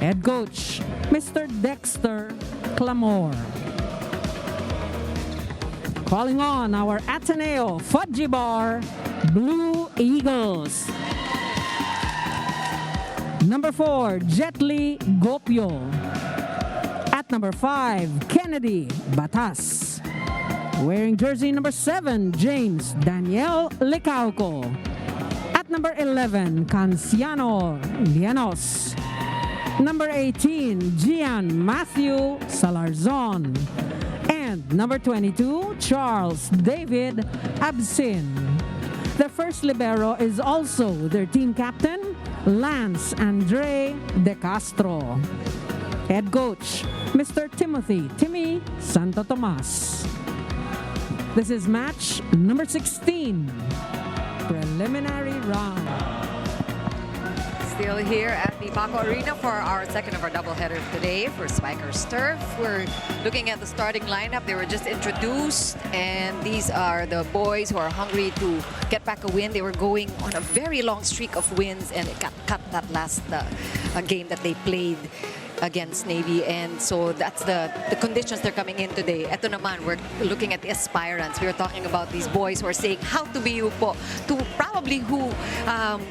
Head coach, Mr. Dexter Clamor. Calling on our Ateneo Fudgy Bar Blue Eagles. Number 4, Jetli Gopio. At number 5, Kennedy Batas. Wearing jersey number 7, James Daniel Licauco. At number 11, Canciano Lianos. Number 18, Gian Matthew Salarzon. And number 22, Charles David Absin. The first libero is also their team captain, Lance Andre De Castro. Head coach, Mr. Timmy Santo Tomas. This is match number 16, preliminary round. Still here at the Paco Arena for our second of our doubleheader today for Spikers Turf. We're looking at the starting lineup. They were just introduced, and these are the boys who are hungry to get back a win. They were going on a very long streak of wins, and it got cut that last game that they played against Navy, and so that's the conditions they're coming in today. Eto naman, we're looking at the aspirants. We were talking about these boys who are saying how to be you po, to probably who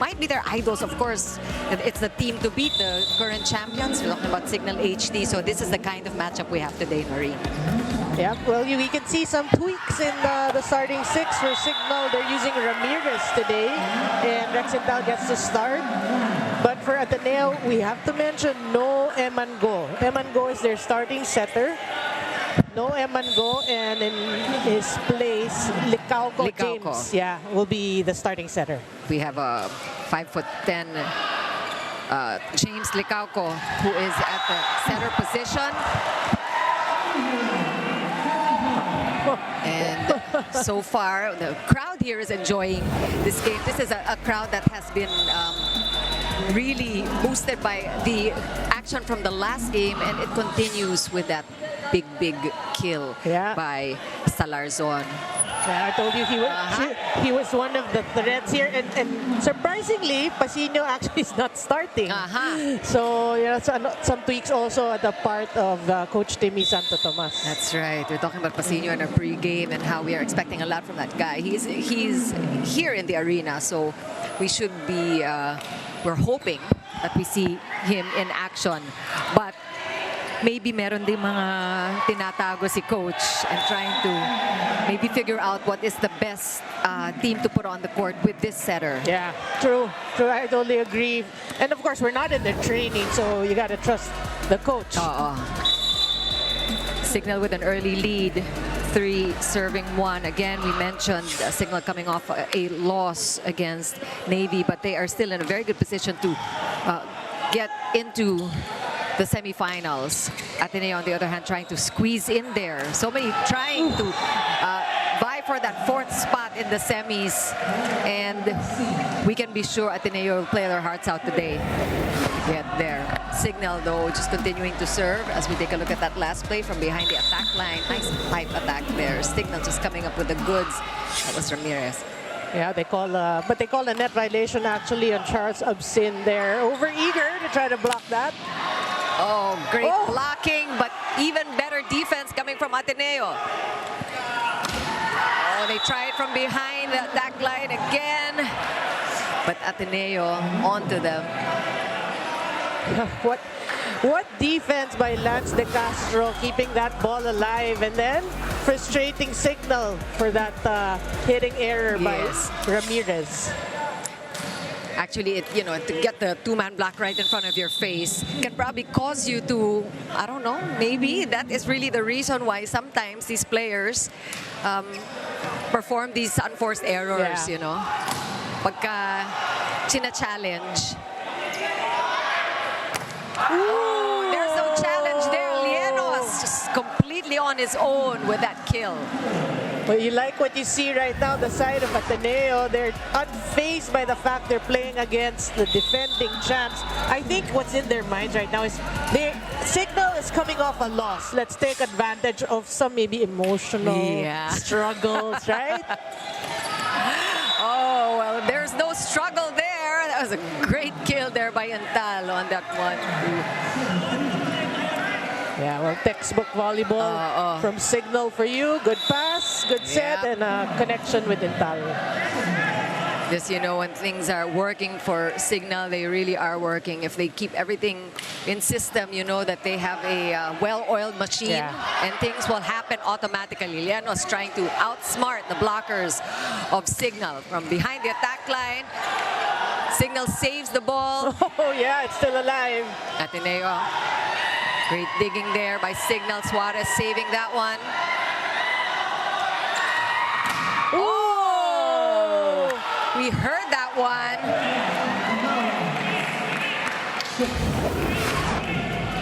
might be their idols. Of course, it's the team to beat, the current champions. We're talking about Signal HD, so this is the kind of matchup we have today, Marie. Yeah, well, we can see some tweaks in the starting six for Signal. They're using Ramirez today, and Rexental gets the start. But for Ateneo, we have to mention no Emango. Emango is their starting setter. No Emango, and in his place, Licauco James, yeah, will be the starting setter. We have a 5'10" James Licauco, who is at the setter position. And so far, the crowd here is enjoying this game. This is a crowd that has been really boosted by the action from the last game, and it continues with that big kill by Salarzon. Yeah, I told you he was one of the threats here, and surprisingly, Pasino actually is not starting. So, you know, some tweaks also at the part of Coach Timmy Santo Tomas. That's right. We're talking about Pasino in our pre-game and how we are expecting a lot from that guy. He's here in the arena, so we should be. We're hoping that we see him in action, but maybe meron din mga tinatago si coach and trying to maybe figure out what is the best team to put on the court with this setter. Yeah, true. I totally agree. And of course, we're not in the training, so you got to trust the coach. Signal with an early lead, 3 serving 1. Again, we mentioned Signal coming off a loss against Navy, but they are still in a very good position to get into the semifinals. Ateneo, on the other hand, trying to squeeze in there. So many trying to vie for that 4th spot in the semis, and we can be sure Ateneo will play their hearts out today. Get there. Signal, though, just continuing to serve as we take a look at that last play from behind the attack line. Nice pipe attack there. Signal just coming up with the goods. That was Ramirez. Yeah, they call a net violation actually on Charles Absin there. Over eager to try to block that. Oh, great blocking, but even better defense coming from Ateneo. Oh, they try it from behind the attack line again, but Ateneo onto them. What defense by Lance De Castro, keeping that ball alive, and then frustrating Signal for that hitting error by Ramirez. Actually, to get the 2-man block right in front of your face can probably cause you to, I don't know, maybe that is really the reason why sometimes these players perform these unforced errors, you know. Pagka china-challenge. Oh, there's no challenge there. Lienos just completely on his own with that kill. Well, you like what you see right now, the side of Ateneo. They're unfazed by the fact they're playing against the defending champs. I think what's in their minds right now is Signal is coming off a loss. Let's take advantage of some maybe emotional struggles, right? Oh, well, there's no struggle there. was a great kill there by Antal on that one. Yeah, well, textbook volleyball from Signal for you. Good pass, good set, Yep. and a connection with Intal. Just, you know, when things are working for Signal, they really are working. If they keep everything in system, you know that they have a well-oiled machine, and things will happen automatically. Llanos trying to outsmart the blockers of Signal from behind the attack line. Signal saves the ball. Oh, yeah, it's still alive. Ateneo, great digging there by Signal. Suarez saving that one. Oh! We heard that one.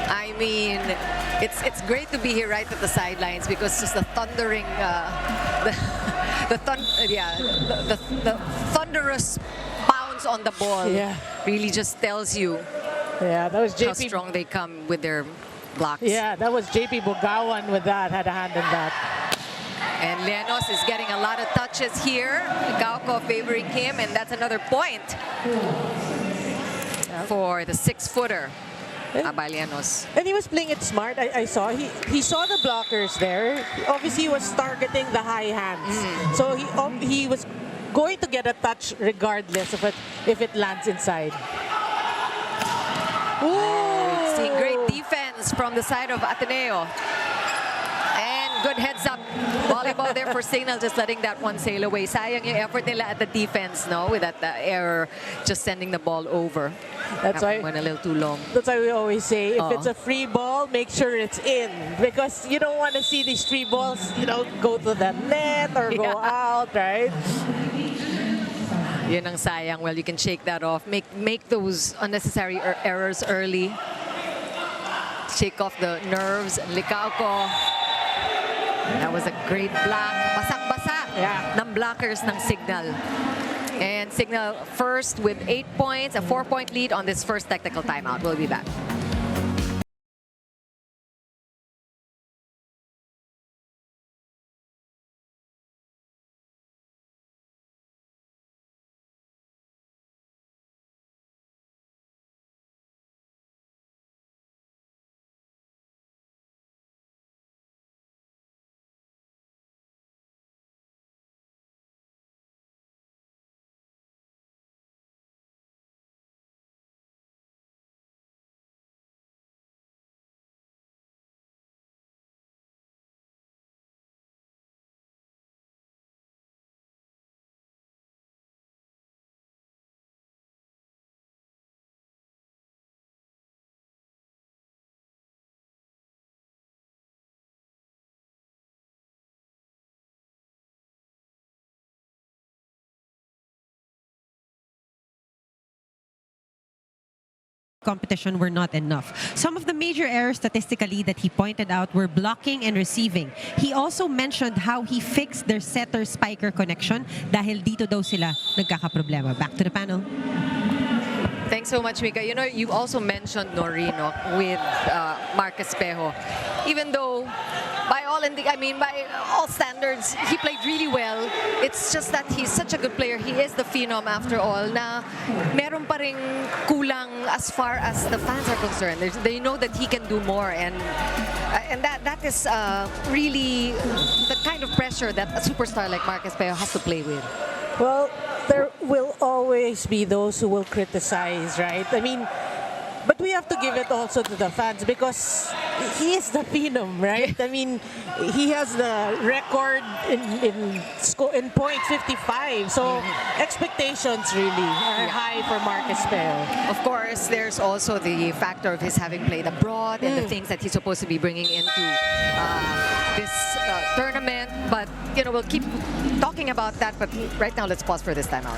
I mean, it's great to be here right at the sidelines because just the thundering, the thunderous bounce on the ball really just tells you Yeah, that was how JP. strong they come with their blocks. Yeah, that was JP Bugawan with that, had a hand in that. And Llanos is getting a lot of touches here. Gauco favoring him, and that's another point for the 6-footer, Llanos. And he was playing it smart. I saw he saw the blockers there. Obviously, he was targeting the high hands. So he was going to get a touch regardless of if it lands inside. Ooh! Seeing great defense from the side of Ateneo. And good heads up volleyball there for Signal, just letting that one sail away. Sayang yung effort nila at the defense, no? With that error, just sending the ball over. That's why went a little too long. That's why we always say, if it's a free ball, make sure it's in. Because you don't want to see these free balls, you know, go to the net or go out, right? Yun ang sayang. Well, you can shake that off. Make those unnecessary errors early. Shake off the nerves. Licauco. That was a great block. Basang-basa ng blockers ng Signal. And Signal first with 8 points, a 4-point lead on this first technical timeout. We'll be back. competition were not enough. Some of the major errors statistically that he pointed out were blocking and receiving. He also mentioned how he fixed their setter-spiker connection dahil dito daw sila nagkakaproblema. Back to the panel. Thanks so much, Mika. You know, you also mentioned Norino with Mark Espejo. Even though, by all standards, he played really well. It's just that he's such a good player. He is the phenom after all. Na meron pa ring kulang as far as the fans are concerned. They know that he can do more, and that is really the kind of pressure that a superstar like Mark Espejo has to play with. Well, there will always be those who will criticize, right? I mean, but we have to give it also to the fans because he is the phenom, right? I mean, he has the record in point 55. So expectations really are high for Mark Espejo. Of course, there's also the factor of his having played abroad and the things that he's supposed to be bringing into this tournament. But, you know, we'll keep talking about that. But right now, let's pause for this timeout.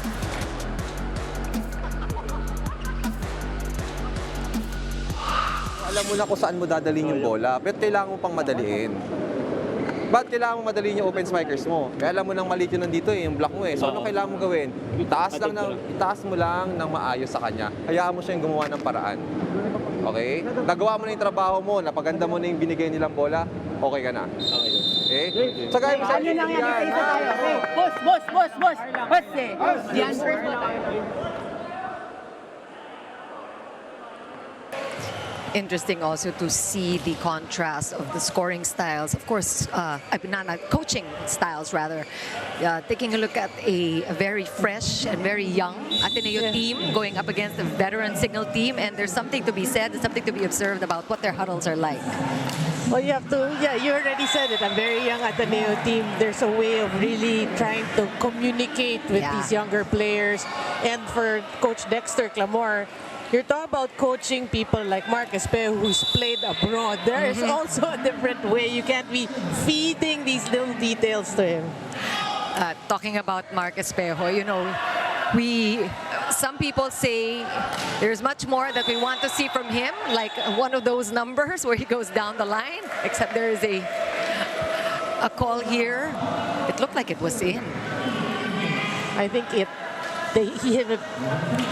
Alam mo na kung saan mo dadalhin yung bola, pero kailangan mo pang madaliin. Ba't kailangan mo madaliin yung open spikers mo? Kaya alam mo nang maliit yun nandito yung block mo eh. So ano kailangan mo gawin? Itaas mo lang ng maayos sa kanya. Hayaan mo siyang gumawa ng paraan. Okay? Nagawa mo na yung trabaho mo, napaganda mo na yung binigay nilang bola, okay ka na. Okay? So gaya mo sa akin, Boss. Yan. interesting also to see the contrast of the scoring styles. Of course, not coaching styles rather. Taking a look at a very fresh and very young Ateneo team going up against a veteran Signal team, and there's something to be said, something to be observed about what their huddles are like. Well, you have to, you already said it, a very young Ateneo team. There's a way of really trying to communicate with these younger players. And for Coach Dexter Clamor, you're talking about coaching people like Mark Espejo, who's played abroad. There is also a different way. You can't be feeding these little details to him. Talking about Mark Espejo, you know, some people say there's much more that we want to see from him, like one of those numbers where he goes down the line, except there is a call here. It looked like it was in. I think he hit it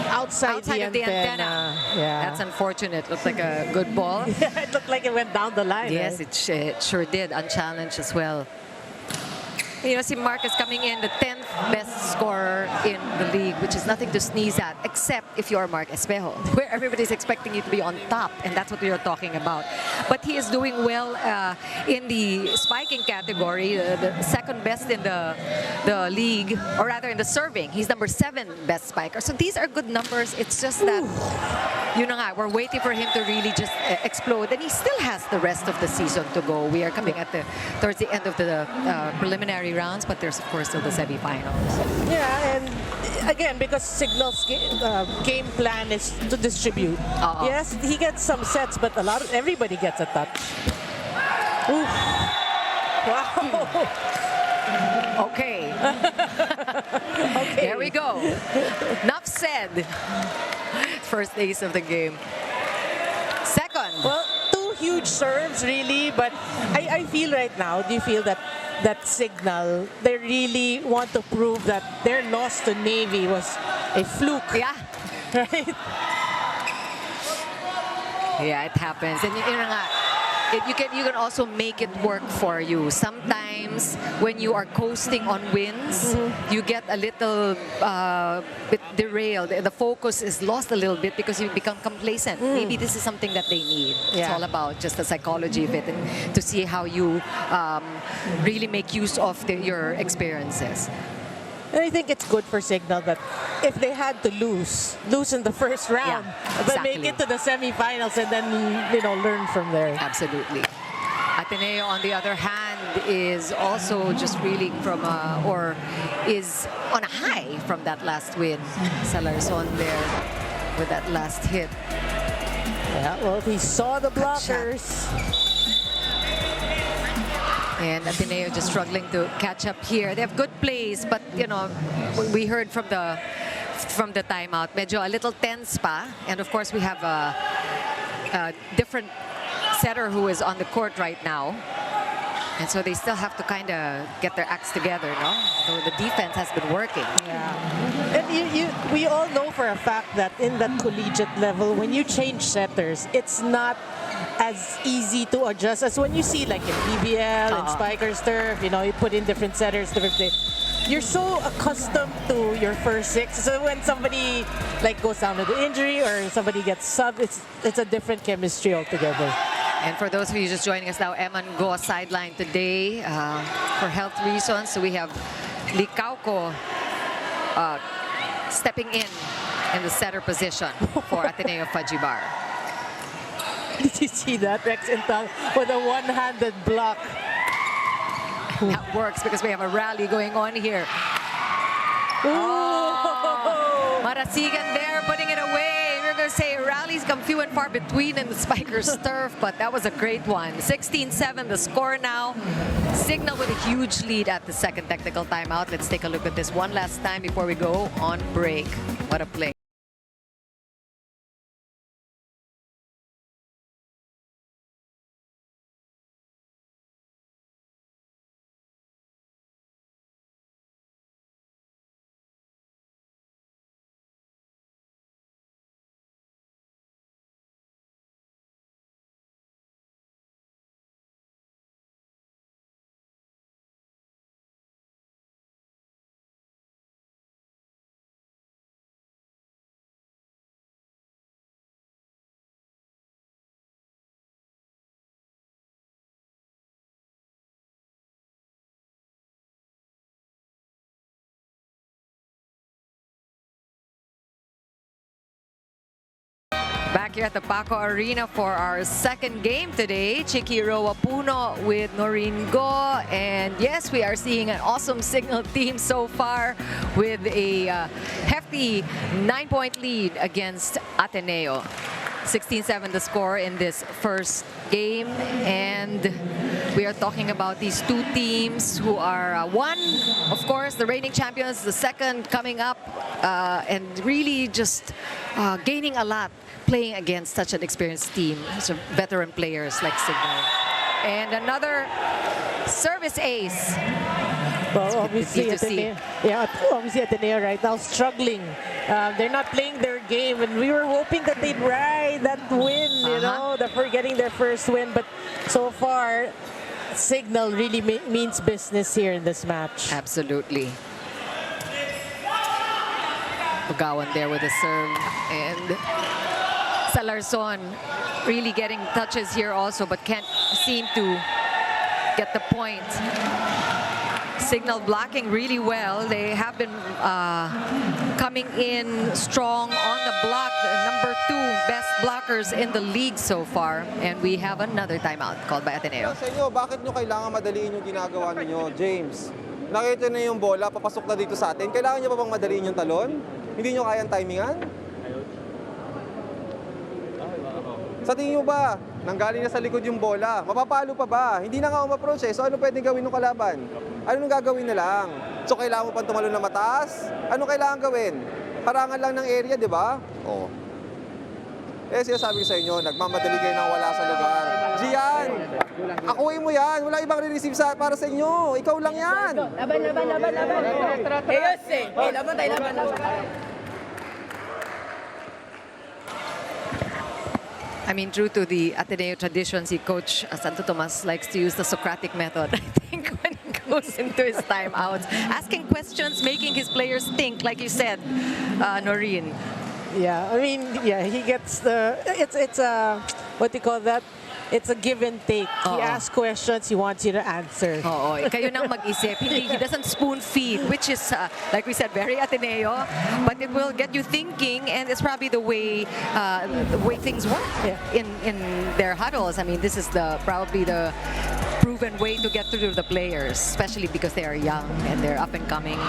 outside of the antenna. Yeah. That's unfortunate. Looked like a good ball. Yeah, it looked like it went down the line. Yes, right? it sure did. Unchallenged as well. You know, see Marcus coming in, the 10th best scorer in the league, which is nothing to sneeze at, except if you're Mark Espejo, where everybody's expecting you to be on top, and that's what we are talking about. But he is doing well in the spiking category, the second best in the league, or rather in the serving. He's number 7 best spiker. So these are good numbers. It's just that, you know, we're waiting for him to really just explode, and he still has the rest of the season to go. We are coming at towards the end of the preliminary rounds, but there's of course still the semifinals. Yeah, and again, because Signal's game plan is to distribute. Yes, he gets some sets, but everybody gets a touch. Oof. Wow. Okay. Okay. There we go. Enough said. First ace of the game. Second. Well, 2 huge serves really, but I feel right now, do you feel that Signal, they really want to prove that their loss to Navy was a fluke? Yeah. Right? Yeah, it happens. And you can also make it work for you. Sometimes when you are coasting on wins, you get a little bit derailed. The focus is lost a little bit because you become complacent. Maybe this is something that they need. It's all about just the psychology of it and to see how you really make use of your experiences. And I think it's good for Signal that if they had to lose in the first round, but make it to the semifinals and then, you know, learn from there. Absolutely. Ateneo, on the other hand, is also just reeling from, or is on a high from that last win. Salarzon there with that last hit. Yeah, well, he saw the blockers. And Ateneo just struggling to catch up here. They have good plays, but you know, we heard from the timeout, medyo a little tense pa. And of course, we have a different setter who is on the court right now. And so they still have to kind of get their acts together, no? So the defense has been working. Yeah. And we all know for a fact that in that collegiate level, when you change setters, it's not as easy to adjust as when you see like in PBL and Spiker's Turf, you know, you put in different setters, different things. You're so accustomed to your first 6. So when somebody like goes down with an injury or somebody gets subbed, it's a different chemistry altogether. And for those of you just joining us now, Eman Goa sidelined today for health reasons. So we have Licauco stepping in the setter position for Ateneo Fajibar. Did you see that? Rex Intang with a one-handed block. That works because we have a rally going on here. Marasigan there putting it away. We're going to say rallies come few and far between in the Spiker's Turf, but that was a great one. 16-7 the score now. Signal with a huge lead at the second technical timeout. Let's take a look at this one last time before we go on break. What a play. Back here at the Paco Arena for our second game today. Chiki Roapuno with Noreen Go. And yes, we are seeing an awesome Signal team so far with a hefty 9-point lead against Ateneo. 16-7 the score in this first game, and we are talking about these two teams who are one, of course, the reigning champions, the second coming up, and really just gaining a lot playing against such an experienced team, such veteran players like Signal. And another service ace. Well, obviously, to see. obviously Ateneo right now struggling. They're not playing their game, and we were hoping that they'd ride that win, you know, for getting their first win. But so far, Signal really means business here in this match. Absolutely. Pugawan there with a serve, and Salarzon really getting touches here also, but can't seem to get the point. Signal blocking really well. They have been coming in strong on the block. The number 2 best blockers in the league so far. And we have another timeout called by Ateneo. Sa inyo, bakit nyo kailangan madaliin yung ginagawa ninyo, James? Nakita na yung bola, papasok na dito sa atin. Kailangan nyo pa bang madaliin yung talon? Hindi nyo kayang timingan? Sa tingin nyo ba, nanggaling na sa likod yung bola, mapapalo pa ba? Hindi na nga umapproach eh. So ano pwedeng gawin ng kalaban? Ano nung gagawin na lang? So kailangan mo pang tumalon na mataas? Ano kailangan gawin? Parangan lang ng area, di ba? Oo. Eh, sinasabi ko sa inyo, nagmamadali kayo nang wala sa lugar. Gian! Akuin mo yan! Wala ibang re-receive para sa inyo! Ikaw lang yan! Laban. Ayos eh. Laban tayo. I mean, true to the Ateneo tradition, si Coach Santo Tomas likes to use the Socratic method. I think when he goes into his timeouts, asking questions, making his players think, like you said, Noreen. Yeah, I mean, yeah, he gets the, it's a, what do you call that? It's a give and take. He asks questions, he wants you to answer. Oo, kayo nang mag-isip. He doesn't spoon feed, which is, like we said, very Ateneo. But it will get you thinking, and it's probably the way things work in their huddles. I mean, this is probably the proven way to get through the players, especially because they are young and they're up and coming.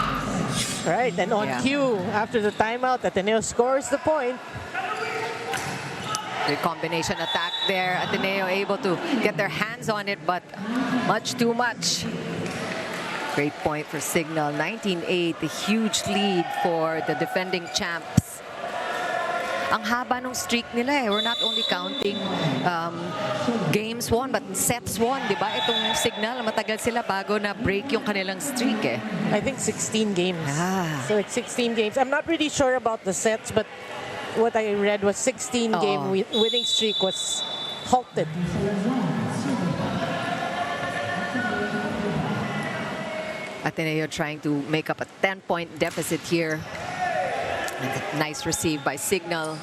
Right, and on cue, after the timeout, Ateneo scores the point. The combination attack there. Ateneo able to get their hands on it, but much too much. Great point for Signal. 19-8, a huge lead for the defending champs. Ang haba ng streak nila eh. We're not only counting games won, but sets won, di ba? Itong Signal, matagal sila bago na break yung kanilang streak eh. I think 16 games. Ah. So it's 16 games. I'm not really sure about the sets, but what I read was 16-game winning streak was halted. Ateneo trying to make up a 10-point deficit here. And a nice receive by Signal.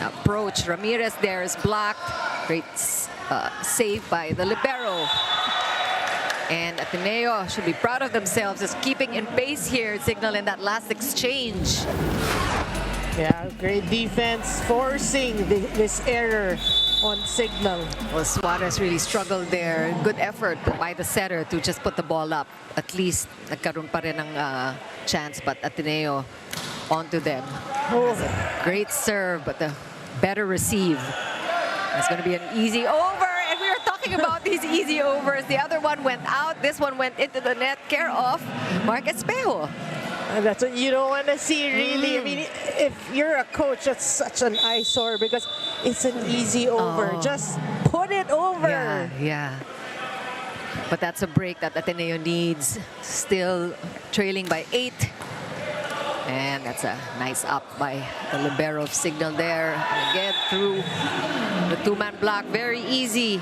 Approach, Ramirez there is blocked. Great save by the libero. And Ateneo should be proud of themselves, just keeping in pace here. Signal in that last exchange. Yeah, great defense, forcing this error on Signal. Well, Suarez really struggled there. Good effort by the setter to just put the ball up. At least nagkaroon pa rin ng chance, but Ateneo onto them. Great serve, but the better receive. It's going to be an easy over, and we are talking about these easy overs. The other one went out. This one went into the net. Care of Mark Espejo. And that's what you don't want to see, really. I mean, if you're a coach, that's such an eyesore because it's an easy over. Just put it over. Yeah. But that's a break that Ateneo needs. Still trailing by 8. And that's a nice up by the libero of Signal there. And get through the 2-man block. Very easy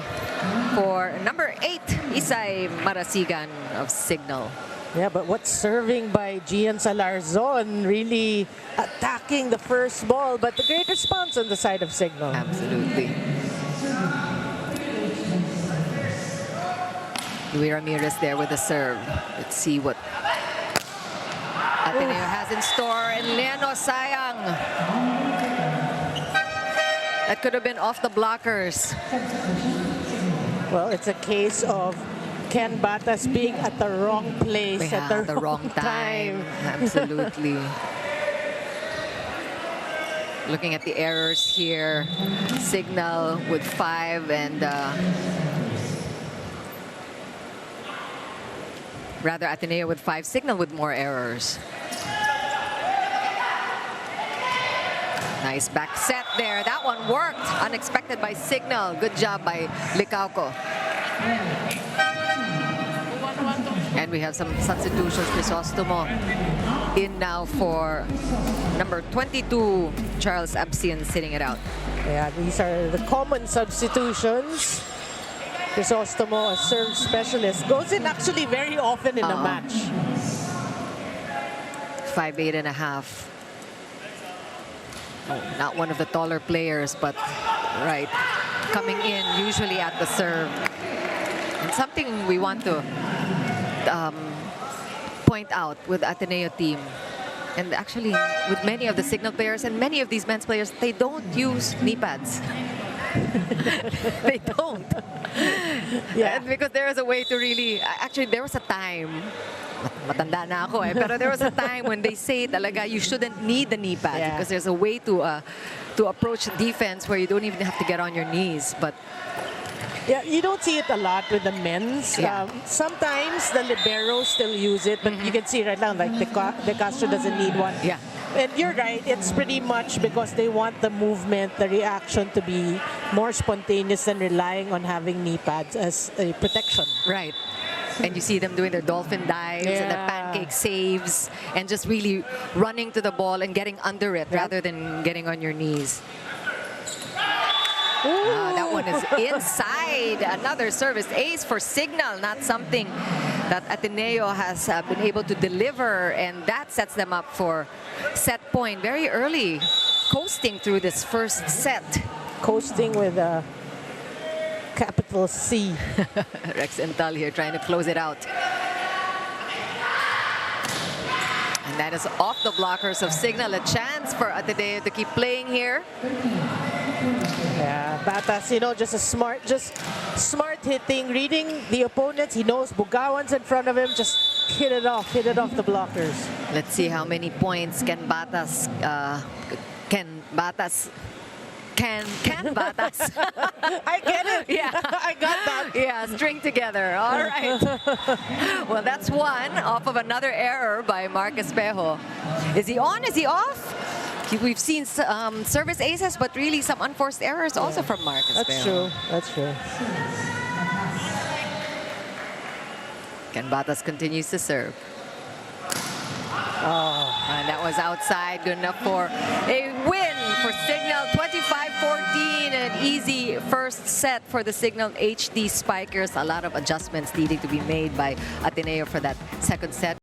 for number 8, Isay Marasigan of Signal. Yeah, but what's serving by Gian Salarzon, really attacking the first ball, but the great response on the side of Signal. Absolutely. Luis Ramirez there with the serve. Let's see what Ateneo has in store. And Leno sayang. That could have been off the blockers. Well, it's a case of Ken Batas being at the wrong place at the wrong time. Absolutely. Looking at the errors here, Signal with 5 and rather Ateneo with 5, Signal with more errors. Nice back set there. That one worked. Unexpected by Signal. Good job by Licauco. And we have some substitutions. Crisostomo in now for number 22, Charles Absian, sitting it out. Yeah, these are the common substitutions. Crisostomo, a serve specialist, goes in actually very often in a match. 5'8.5". Oh, not one of the taller players, but right, coming in usually at the serve. And something we want to point out with Ateneo team, and actually with many of the Signal players and many of these men's players, they don't use knee pads. They don't. Yeah. And because there is a way to really, actually there was a time, matanda na ako eh, pero there was a time when they say talaga you shouldn't need the knee pads because there's a way to approach defense where you don't even have to get on your knees. But yeah, you don't see it a lot with the men's. Yeah. Sometimes the liberos still use it, but you can see right now, like De Castro doesn't need one. yeah, And you're right, it's pretty much because they want the movement, the reaction to be more spontaneous than relying on having knee pads as a protection. right. And you see them doing their dolphin dives and their Yeah. pancake saves and just really running to the ball and getting under it rather than getting on your knees. That one is inside. Another service ace for Signal, not something that Ateneo has been able to deliver, and that sets them up for set point very early, coasting through this first set. Coasting with a capital C. Rex Ental here trying to close it out. And that is off the blockers of Signal. A chance for Ateneo to keep playing here. Yeah, Batas, you know, just smart hitting, reading the opponents. He knows Bugawan's in front of him. Just hit it off the blockers. Let's see how many points can Batas I get it. Yeah. I got that. Yeah, string together. All right. Well, that's one off of another error by Mark Espejo. Is he on? Is he off? We've seen service aces, but really some unforced errors also from Mark Espejo. That's true. That's true. Ken Batas continues to serve. And that was outside. Good enough for a win for Signal. 25-14. An easy first set for the Signal HD Spikers. A lot of adjustments needing to be made by Ateneo for that second set.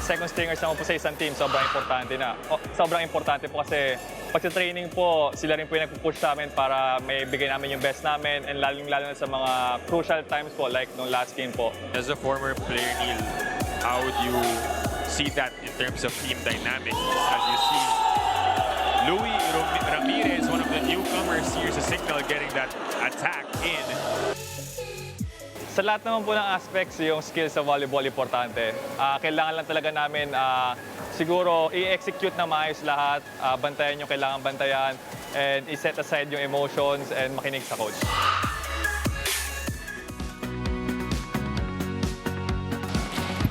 second stringers naman po sa isang team, sobrang importante na. Sobrang importante po kasi pag sa training po, sila rin po yung nagpupush sa amin para may bigay namin yung best namin and lalong-lalo na sa mga crucial times po like nung last game po. As a former player, Neil, how would you see that in terms of team dynamics? As you see Louis Ramirez, one of the newcomers here sa Signal, getting that attack in. Sa lahat naman po ng aspects, yung skills sa volleyball importante. Kailangan lang talaga namin siguro i-execute na maayos lahat, bantayan yung kailangan bantayan, and i-set aside yung emotions and makinig sa coach.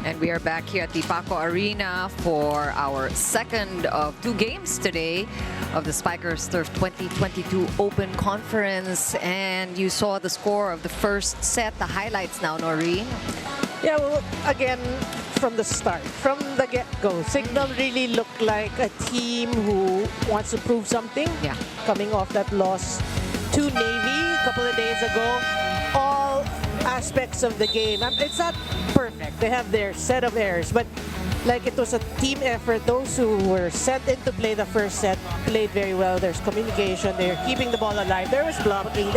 And we are back here at the Paco Arena for our second of 2 games today of the Spikers Turf 2022 Open Conference. And you saw the score of the first set, the highlights now, Noreen. Yeah, well, again, from the start, from the get-go, Signal really looked like a team who wants to prove something. Yeah. Coming off that loss to Navy a couple of days ago. All aspects of the game. It's not perfect. They have their set of errors, but like it was a team effort. Those who were sent in to play the first set played very well. There's communication. They're keeping the ball alive. There was blocking.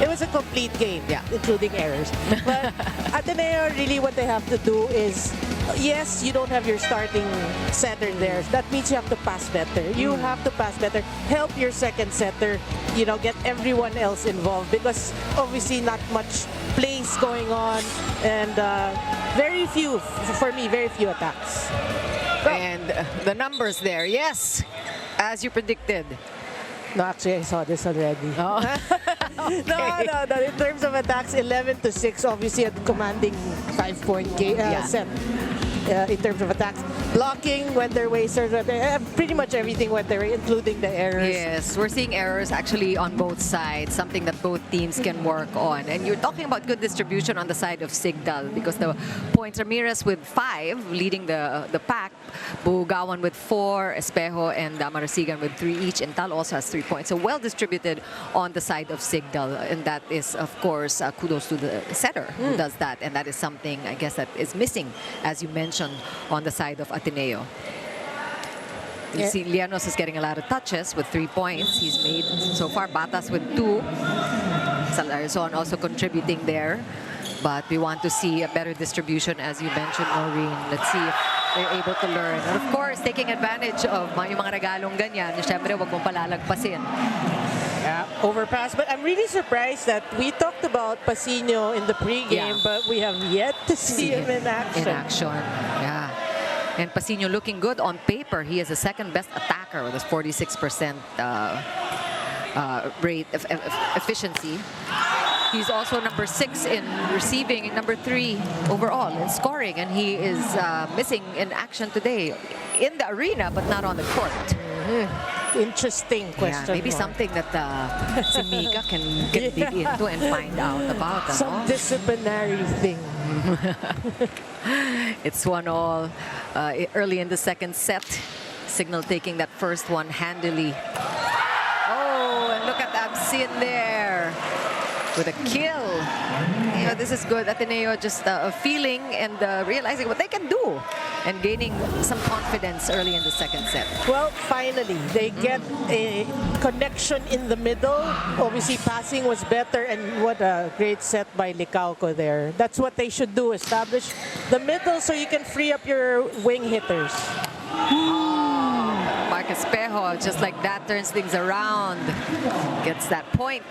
It was a complete game, yeah, including errors. But Ateneo, really what they have to do is, yes, you don't have your starting setter there. That means you have to pass better. You have to pass better. Help your second setter, you know, get everyone else involved, because obviously not much plays going on, and very few, for me, very few attacks. And the numbers there, yes, as you predicted. No, actually, I saw this already. Oh. No. In terms of attacks, 11-6, obviously a commanding 5-point set. In terms of attacks, blocking went their way. Pretty much everything went their way, including the errors. Yes, we're seeing errors actually on both sides, something that both teams can work on. And you're talking about good distribution on the side of Signal, because the points, Ramirez with 5, leading the pack, Bugawan with 4, Espejo and Marasigan with 3 each, and Tal also has 3 points. So well distributed on the side of Signal, and that is, of course, kudos to the setter who does that, and that is something, I guess, that is missing, as you mentioned, on the side of Ateneo. You see Llanos is getting a lot of touches with 3 points. He's made so far. Batas with 2. Salarzon also contributing there. But we want to see a better distribution, as you mentioned, Noreen. Let's see if they're able to learn. And of course, taking advantage of yung mga regalong ganyan, syempre wag mong palalagpasin. Yeah, overpass. But I'm really surprised that we talked about Pasino in the pregame, but we have yet to see him in action. Yeah. And Pasino looking good on paper. He is the second best attacker with a 46% rate of efficiency. He's also number 6 in receiving and number 3 overall in scoring. And he is missing in action today in the arena, but not on the court. Interesting question. Yeah, maybe something that si Mika can dig into and find out about. Some disciplinary thing. It's 1-all early in the second set. Signal taking that first one handily. Oh, and look at Absin there with a kill. You know, this is good. Ateneo just feeling and realizing what they can do and gaining some confidence early in the second set. Well, finally, they get a connection in the middle. Obviously, passing was better, and what a great set by Licauco there. That's what they should do, establish the middle so you can free up your wing hitters. Mark Espejo, just like that, turns things around. Gets that point.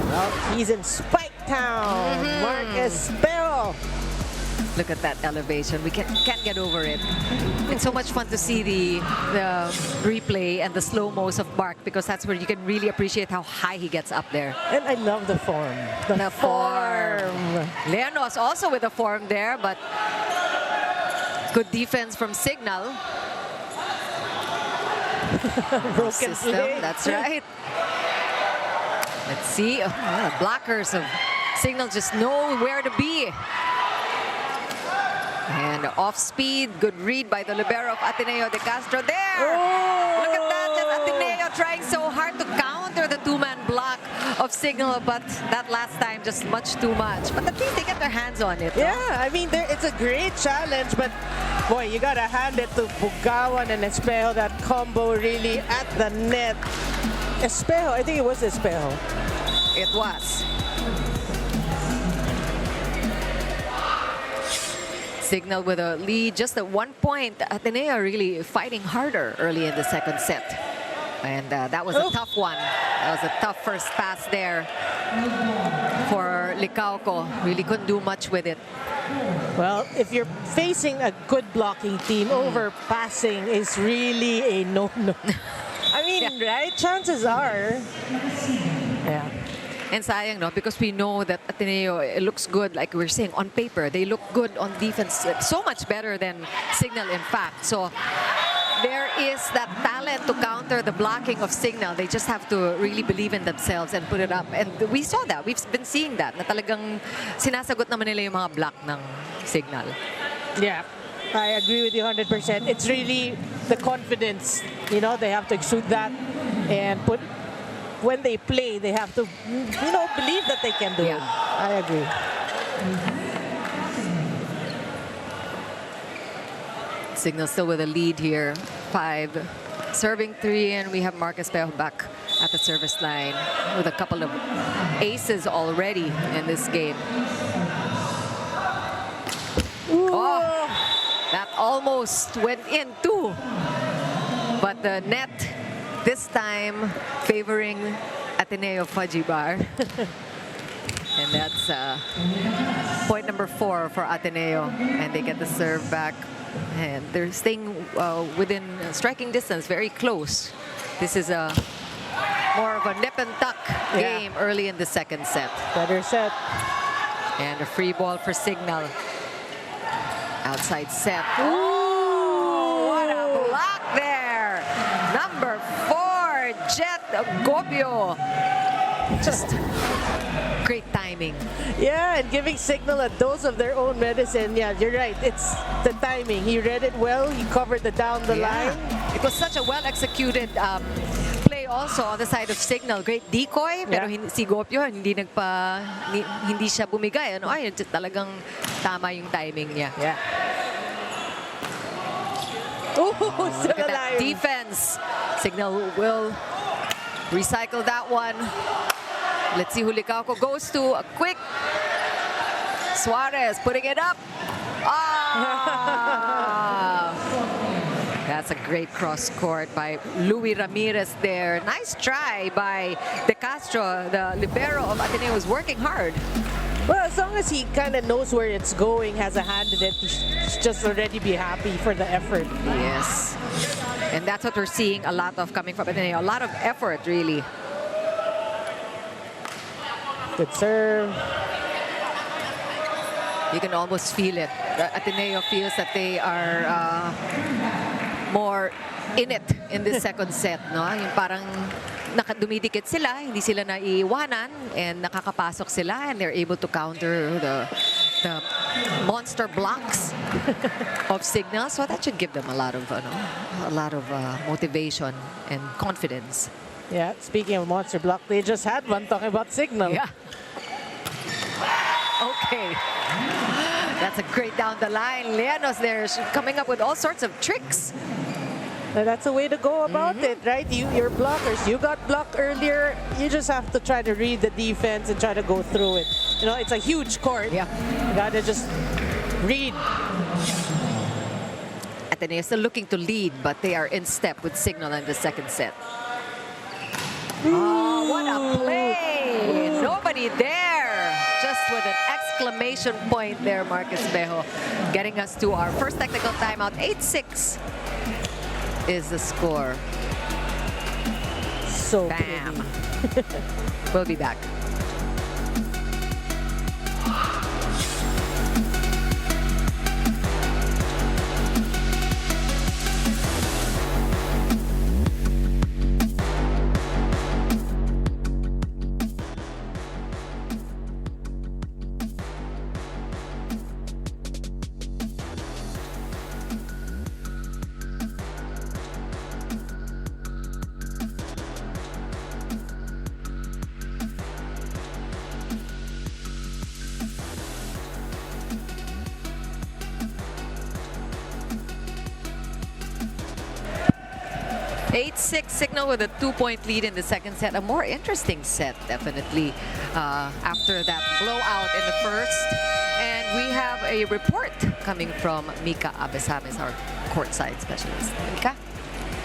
Well, he's in Spike Town. Mark Espejo. Look at that elevation. We can't get over it. It's so much fun to see the replay and the slow-mos of Mark, because that's where you can really appreciate how high he gets up there. And I love the form. The form. Leanos also with a form there, but good defense from Signal. Broken play. That's right. Let's see. Oh, the blockers of Signal just know where to be. And off speed, good read by the libero of Ateneo de Castro there. Oh! Look at that, just Ateneo trying so hard to counter the 2-man block of Signal, but that last time just much too much. But at least they get their hands on it. Yeah, I mean, it's a great challenge, but boy, you gotta hand it to Bugawan and Espejo. That combo really at the net. Espejo, I think it was Espejo. It was. Signal with a lead just at 1 point. Ateneo really fighting harder early in the second set. And that was a tough one. That was a tough first pass there for Licauco. Really couldn't do much with it. Well, if you're facing a good blocking team, overpassing is really a no-no. I mean, right? Chances are. Yeah. And sayang, no? Because we know that Ateneo, it looks good, like we're saying, on paper. They look good on defense. So much better than Signal, in fact. So there is that talent to counter the blocking of Signal. They just have to really believe in themselves and put it up. And we saw that. We've been seeing that. Na talagang sinasagot naman nila yung mga block ng Signal. Yeah, I agree with you 100%. It's really the confidence. You know, they have to exude that and put... When they play, they have to, you know, believe that they can do it. I agree. Signal still with a lead here. 5. Serving 3, and we have Marcus Bejo back at the service line with a couple of aces already in this game. Oh, that almost went in too. But the net this time favoring Ateneo Fudgy Bar. And that's point number 4 for Ateneo. And they get the serve back. And they're staying within striking distance, very close. This is a more of a nip and tuck game early in the second set. Better set. And a free ball for Signal. Outside set. Ooh, what a block there. Number 4, Jet Gopio. Just great timing. Yeah, and giving Signal a dose of their own medicine. Yeah, you're right. It's the timing. He read it well. He covered the down the line. It was such a well-executed play also on the side of Signal. Great decoy, pero si Gopio hindi siya bumigay. Ano, ay, talagang tama yung timing niya. Yeah. Ooh, Look at that defense. Signal will recycle that one. Let's see who Licauco goes to. A quick Suarez putting it up. Ah! That's a great cross court by Louis Ramirez there. Nice try by De Castro. The libero of Ateneo is working hard. Well, as long as he kind of knows where it's going, has a hand in it, he should just already be happy for the effort. Yes. And that's what we're seeing a lot of coming from Ateneo. A lot of effort, really. Good serve. You can almost feel it. Ateneo feels that they are more in it in this second set, no? Yung parang dumidikit sila, hindi sila naiiwanan, and nakakapasok sila, and they're able to counter the monster blocks of Signal. So that should give them a lot of motivation and confidence. Yeah, speaking of monster block, they just had one talking about Signal. Yeah. Okay. That's a great down the line. Leanos there coming up with all sorts of tricks. And that's the way to go about it, right? Your blockers, you got blocked earlier. You just have to try to read the defense and try to go through it. You know, it's a huge court. Yeah. You gotta just read. Ateneo is still looking to lead, but they are in step with Signal in the second set. Oh, what a play! Nobody there. Just with an exclamation point there, Marcus Bejo, getting us to our first technical timeout. 8-6 is the score. So bam. We'll be back. Signal with a 2-point lead in the second set. A more interesting set, definitely, after that blowout in the first. And we have a report coming from Mika Abesames, our courtside specialist. Mika?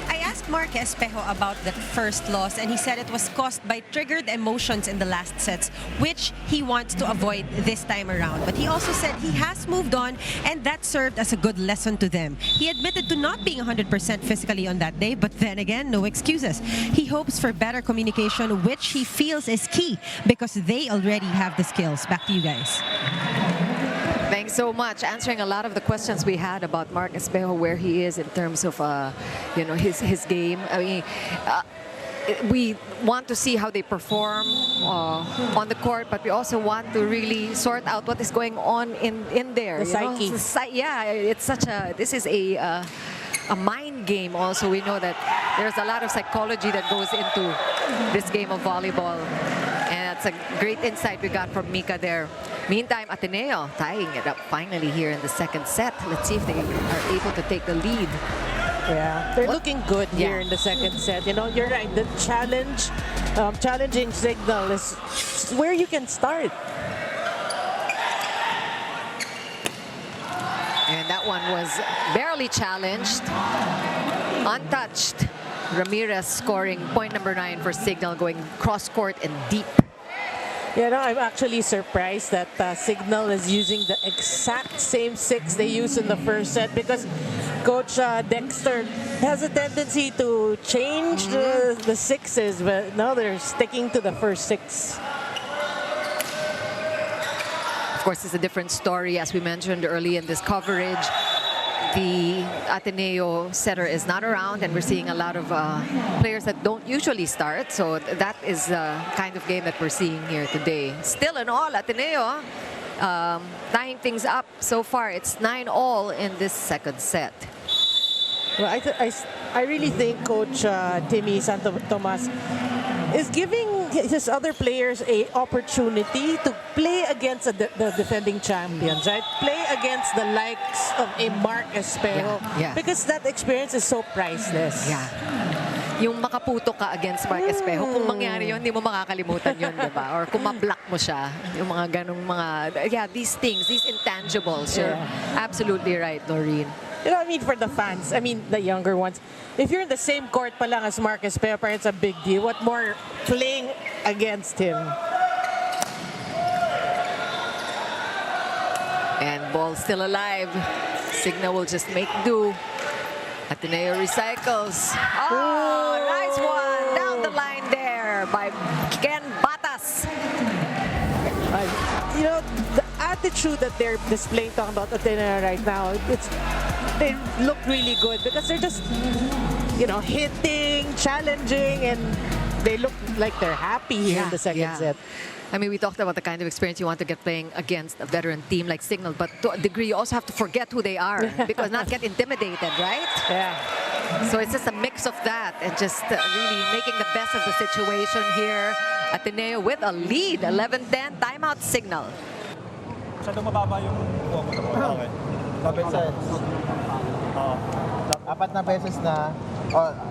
I asked Mark Espejo about that first loss, and he said it was caused by triggered emotions in the last sets, which he wants to avoid this time around. But he also said he has moved on, and that served as a good lesson to them. He admitted to not being 100% physically on that day, but then again, no excuses. He hopes for better communication, which he feels is key because they already have the skills. Back to you guys. Thanks so much. Answering a lot of the questions we had about Mark Espejo, where he is in terms of, his game. I mean, we want to see how they perform on the court, but we also want to really sort out what is going on in there. The psyche. Yeah, it's such a. This is a mind game. Also, we know that there's a lot of psychology that goes into this game of volleyball. And that's a great insight we got from Mika there. Meantime, Ateneo tying it up finally here in the second set. Let's see if they are able to take the lead. Yeah, they're looking good here Yeah. in the second set. You know, you're right. The challenging signal is where you can start. And that one was barely challenged, untouched. Ramirez scoring point number 9 for Signal, going cross court and deep. You know, I'm actually surprised that Signal is using the exact same 6 they used in the first set, because Coach Dexter has a tendency to change the sixes, but no, they're sticking to the first 6. Of course, it's a different story, as we mentioned early in this coverage. The Ateneo setter is not around, and we're seeing a lot of players that don't usually start. So that is the kind of game that we're seeing here today. Still in all, Ateneo tying things up so far. It's 9-all in this second set. Well, I really think Coach Timmy Santotomas is giving his other players a opportunity to play against the defending champions, right? Play against the likes of a Mark Espejo, Yeah. because that experience is so priceless. Yeah. Yung makaputo ka against Mark Espejo, kung mangyari yun, hindi mo makakalimutan yun, di ba? Or kung ma-block mo siya, yung mga ganong mga, these things, these intangibles. You're absolutely right, Noreen. You know, I mean, for the fans, I mean, the younger ones, if you're in the same court pa lang as Mark Espejo, it's a big deal. What more playing against him? And ball still alive. Signal will just make do. Ateneo recycles. Oh, nice one. Down the line there by Ken Batas. You know, the attitude that they're displaying, talking about Ateneo right now, they look really good because they're just, you know, hitting, challenging, and they look like they're happy here in the second set. I mean, we talked about the kind of experience you want to get playing against a veteran team like Signal, but to a degree, you also have to forget who they are because not get intimidated, right? Yeah. So it's just a mix of that and just really making the best of the situation here. Ateneo with a lead, 11-10, timeout Signal. Masyadong mababa yung buwa mo. Okay. 7 sets. Apat na beses na,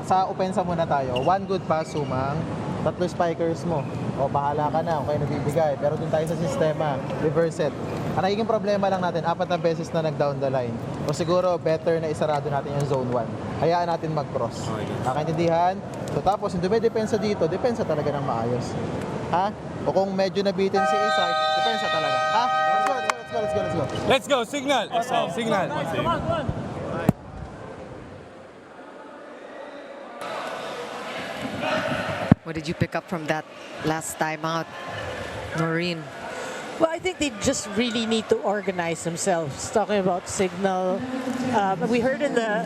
sa opensa muna tayo. 1 good pass, sumang. 3 spikers mo. O, bahala ka na, okay, nabibigay. Pero dun tayo sa sistema, reverse set. Ang nagiging problema lang natin, 4 na beses na nag-down the line. O siguro, better na isarado natin yung zone 1. Hayaan natin mag-cross. Nakaintindihan? So tapos, hindi may depensa dito, depensa talaga ng maayos. Ha? O kung medyo nabitin si Isay, depensa talaga. Ha? Let's go. Let's go, Signal! Signal! What did you pick up from that last time out, Noreen? Well, I think they just really need to organize themselves. Talking about Signal, we heard in the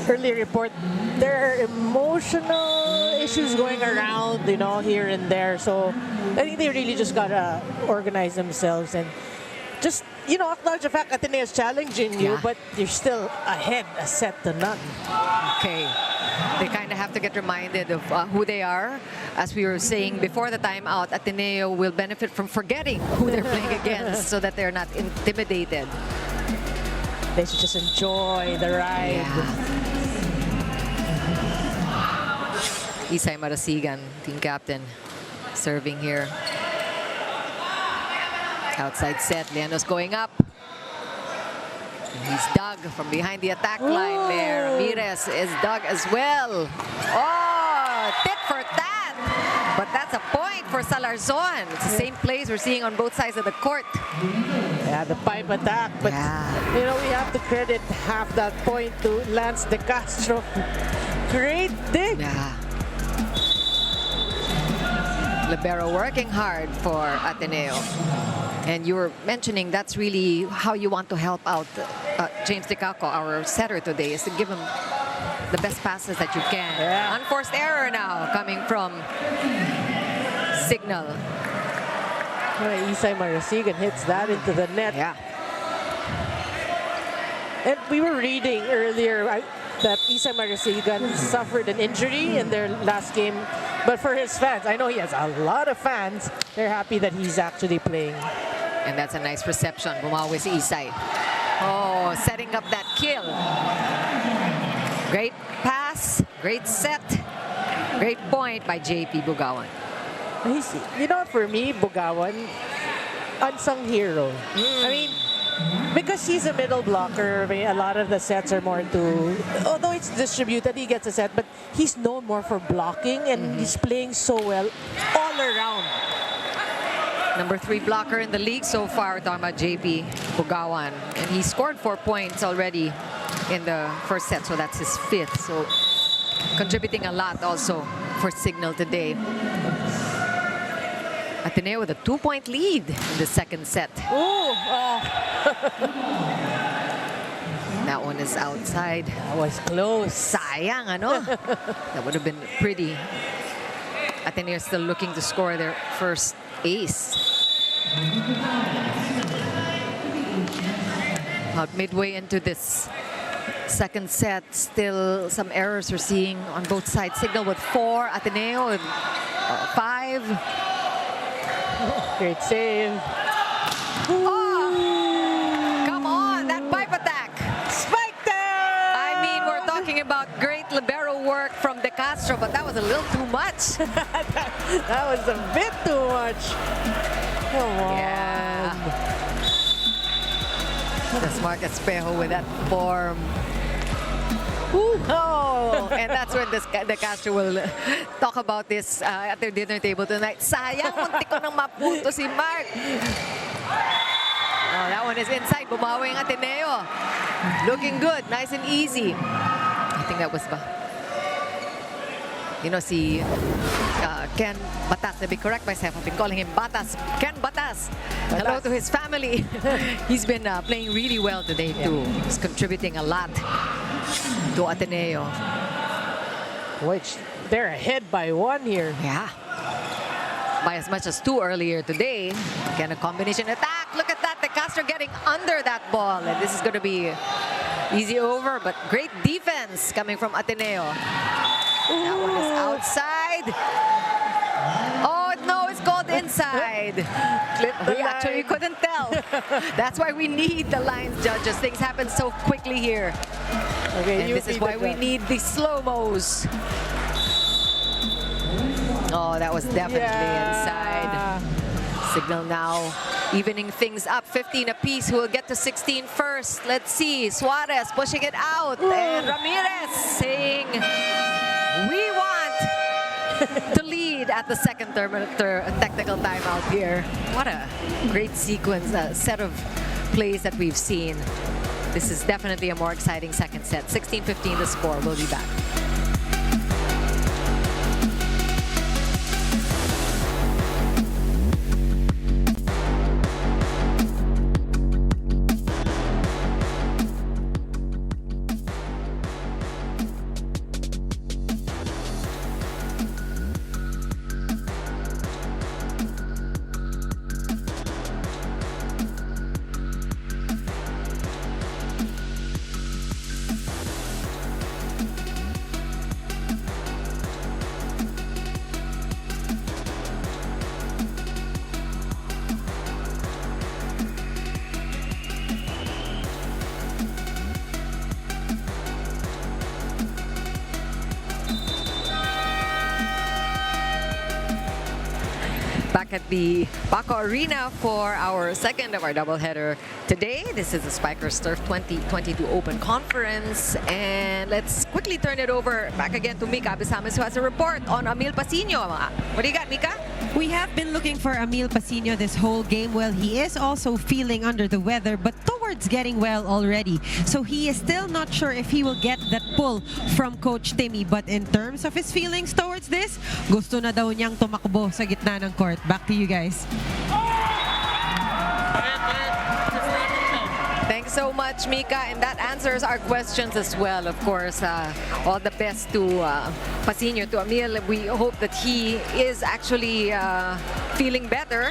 early report there are emotional issues going around, you know, here and there. So I think they really just gotta organize themselves and just, you know, acknowledge the fact that Ateneo is challenging you, but you're still ahead, a set to none. Okay. They kind of have to get reminded of who they are. As we were saying before the timeout, Ateneo will benefit from forgetting who they're playing against so that they're not intimidated. They should just enjoy the ride. Isay Marasigan, team captain, serving here. Outside set, Leanos going up. He's dug from behind the attack line there. Ramirez is dug as well. Oh, tit for tat. But that's a point for Salarzon. It's the same plays we're seeing on both sides of the court. Yeah, the pipe attack. But, you know, we have to credit half that point to Lance De Castro. Great dig. Yeah. Libero working hard for Ateneo. And you were mentioning that's really how you want to help out James DeCaco, our setter today, is to give him the best passes that you can. Yeah. Unforced error now coming from Signal. Isay Marasigan hits that into the net. Yeah. And we were reading earlier that Isay Marasigan suffered an injury in their last game. But for his fans, I know he has a lot of fans, they're happy that he's actually playing. And that's a nice reception. Bumawi si Isay. Oh, setting up that kill. Great pass, great set, great point by JP Bugawan. You know, for me, Bugawan, unsung hero. I mean, because he's a middle blocker, I mean, a lot of the sets are more to, although it's distributed, he gets a set, but he's known more for blocking, and he's playing so well all around. Number 3 blocker in the league so far, talking about JP Bugawan. And he scored 4 points already in the first set, so that's his 5th. So contributing a lot also for Signal today. Ateneo with a 2-point lead in the second set. Ooh, That one is outside. that was close. Sayang, ano? That would have been pretty. Ateneo still looking to score their first ace. About midway into this second set, still some errors we're seeing on both sides. Signal with 4, Ateneo with 5. Great save. Oh, come on, that pipe attack. Spiked there! I mean, we're talking about great libero work from De Castro, but that was a little too much. That was a bit too much. Come on. Yeah. That's Mark Espejo with that form. Oh, and that's when De Castro will talk about this at their dinner table tonight. Sayang, muntik ko nang maputo si Mark. Oh, that one is inside. Bumawi ang Ateneo. Looking good, nice and easy. I think that was you know, si Ken Batas, to be correct myself, I've been calling him Batas. Ken Batas. Hello to his family. He's been playing really well today too. He's contributing a lot to Ateneo. Which they're ahead by 1 here. Yeah. By as much as 2 earlier today. Again, a combination attack. Look at that. De Castro getting under that ball. And this is going to be easy over, but great defense coming from Ateneo. That one is outside. Oh, no, it's called inside. We actually couldn't tell. That's why we need the lines judges. Things happen so quickly here. Okay, And this is why we need the slow-mos. Oh, that was definitely inside. Signal now evening things up. 15 apiece. Who will get to 16 first? Let's see. Suarez pushing it out. And Ramirez saying, we want to lead at the second technical timeout here. What a great sequence, set of plays that we've seen. This is definitely a more exciting second set. 16-15 the score. We'll be back. back at the Paco Arena for our second of our doubleheader today. This is the Spikers Turf 2022 Open Conference. And let's quickly turn it over back again to Mika Abisames, who has a report on Emil Pasino. What do you got, Mika? We have been looking for Emil Pasino this whole game. Well, he is also feeling under the weather, but towards getting well already. So he is still not sure if he will get that pull from Coach Timmy. But in terms of his feelings towards this, gusto na daw niyang tumakbo sa gitna ng court. Back to you guys. Thanks so much, Mika. And that answers our questions as well. Of course, all the best to Pasino, to Emil. We hope that he is actually feeling better.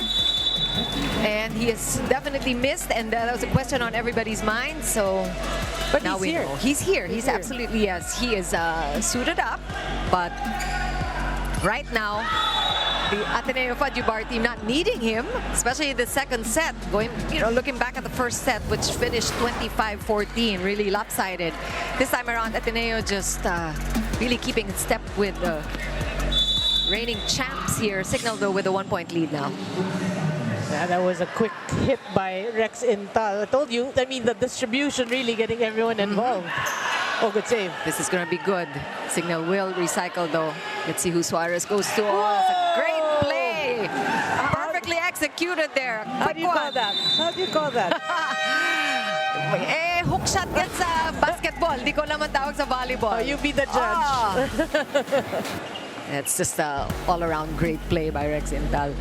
And he is definitely missed, and that was a question on everybody's mind. So, But now he's we here. know he's here. He's absolutely, yes. He is suited up, but right now, the Ateneo Fadjubar team not needing him, especially in the second set. Going, looking back at the first set, which finished 25-14, really lopsided. This time around, Ateneo just really keeping in step with the reigning champs here. Signal though with a 1-point lead now. Yeah, that was a quick hit by Rex Intal. I told you, I mean, the distribution really getting everyone involved. Oh, good save. This is going to be good. Signal will recycle though. Let's see who Suarez goes to. Oh, that's a great play. Perfectly executed there. How do you call that? How do you call that? Hook shot yan sa basketball. Di ko naman tawag sa volleyball. You be the judge. It's just a all-around great play by Rex Intal.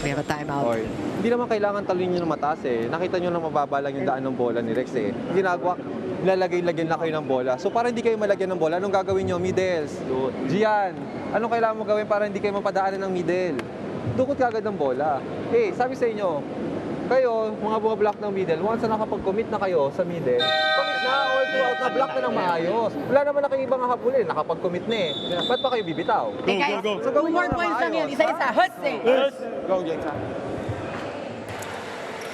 We have a timeout. Oy, hindi naman kailangan talunin nyo ng mataas eh. Nakita nyo na mababa lang yung daan ng bola ni Rex eh. Ginagawa, lalagay-lagyan lang kayo ng bola. So para hindi kayo malagyan ng bola, anong gagawin nyo? Middles. Gian, anong kailangan mo gawin para hindi kayo mapadaanan ng middle? Dukot kagad ng bola. Sabi sa inyo, kayo, mga block ng middle, once na nakapag-commit na kayo sa middle, commit na all throughout na block na ng maayos. Wala naman na kayo ibang habulin, nakapag-commit na eh. Ba't pa kayo bibitaw? Go. So gawin nyo More na points lang maayos. yan. Isa-isa. Hutse. Go, Jensa.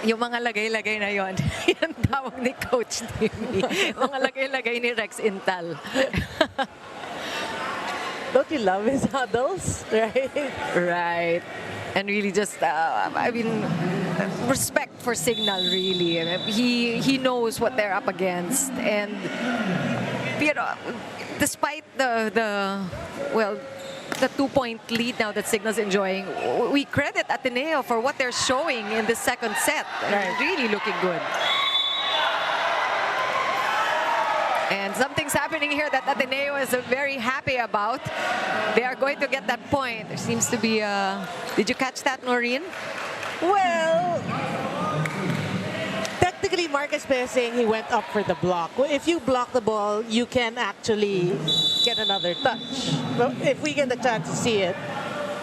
Yung mga lagay-lagay na yon, yan tawag ni Coach Timmy. Mga lagay-lagay ni Rex Intal. Don't you love his huddles? Right? Right. And really just, I mean, respect for Signal, really. He knows what they're up against. And, despite the 2-point lead now that Signal's enjoying, we credit Ateneo for what they're showing in the second set. They're really looking good. And something's happening here that Ateneo is very happy about. They are going to get that point. There seems to be a... Did you catch that, Noreen? Well, technically, Marcus Pe is saying he went up for the block. Well, if you block the ball, you can actually get another touch. But if we get the chance to see it,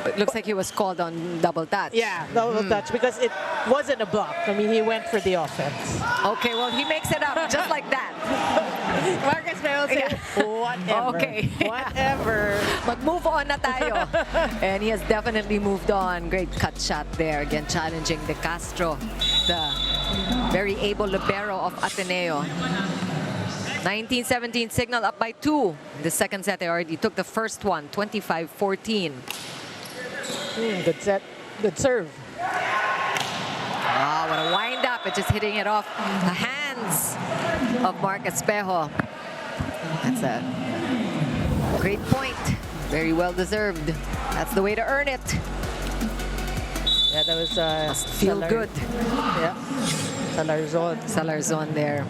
It looks like he was called on double touch. yeah, double touch, because it wasn't a block. I mean, he went for the offense. Okay, well, he makes it up just like that. Marcus Pe will say, whatever. Okay. Whatever. Mag-move on na tayo. And he has definitely moved on. Great cut shot there. Again, challenging De Castro, the very able libero of Ateneo. 19-17, Signal up by 2. The second set, they already took the first one, 25-14. Good set. Good serve. Wow, what a wind-up. It's just hitting it off the hands of Mark Espejo. That's a great point. Very well deserved. That's the way to earn it. Yeah, that was Must feel good. Yeah. Salarzon. Salarzon there.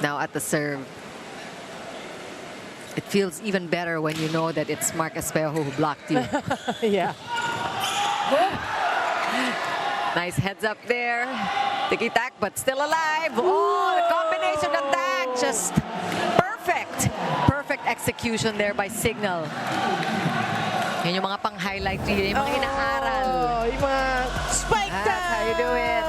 Now at the serve. It feels even better when you know that it's Mark Espejo who blocked you. Yeah. Nice heads up there. Tiki-tack, but still alive. Oh, the combination attack. Just perfect. Perfect execution there by Signal. Yan yung mga pang-highlight reel, yung mga inaaral. Oh, yung mga spike down. That's how you do it.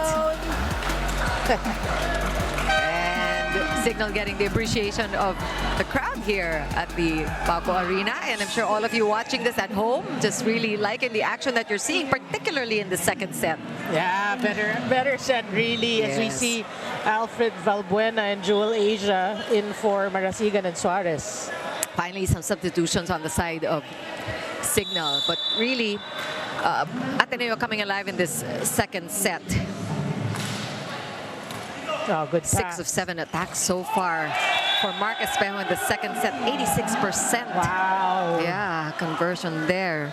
And Signal getting the appreciation of the crowd here at the Paco Arena. And I'm sure all of you watching this at home just really liking the action that you're seeing, particularly in the second set. Yeah, better set really, as we Yes. see Alfred Valbuena and Joel Asia in for Marasigan and Suarez. Finally, some substitutions on the side of Signal. But really, Ateneo coming alive in this second set. Oh, good 6 pass. of 7 attacks so far for Mark Espejo in the second set, 86%. Wow. Yeah, conversion there.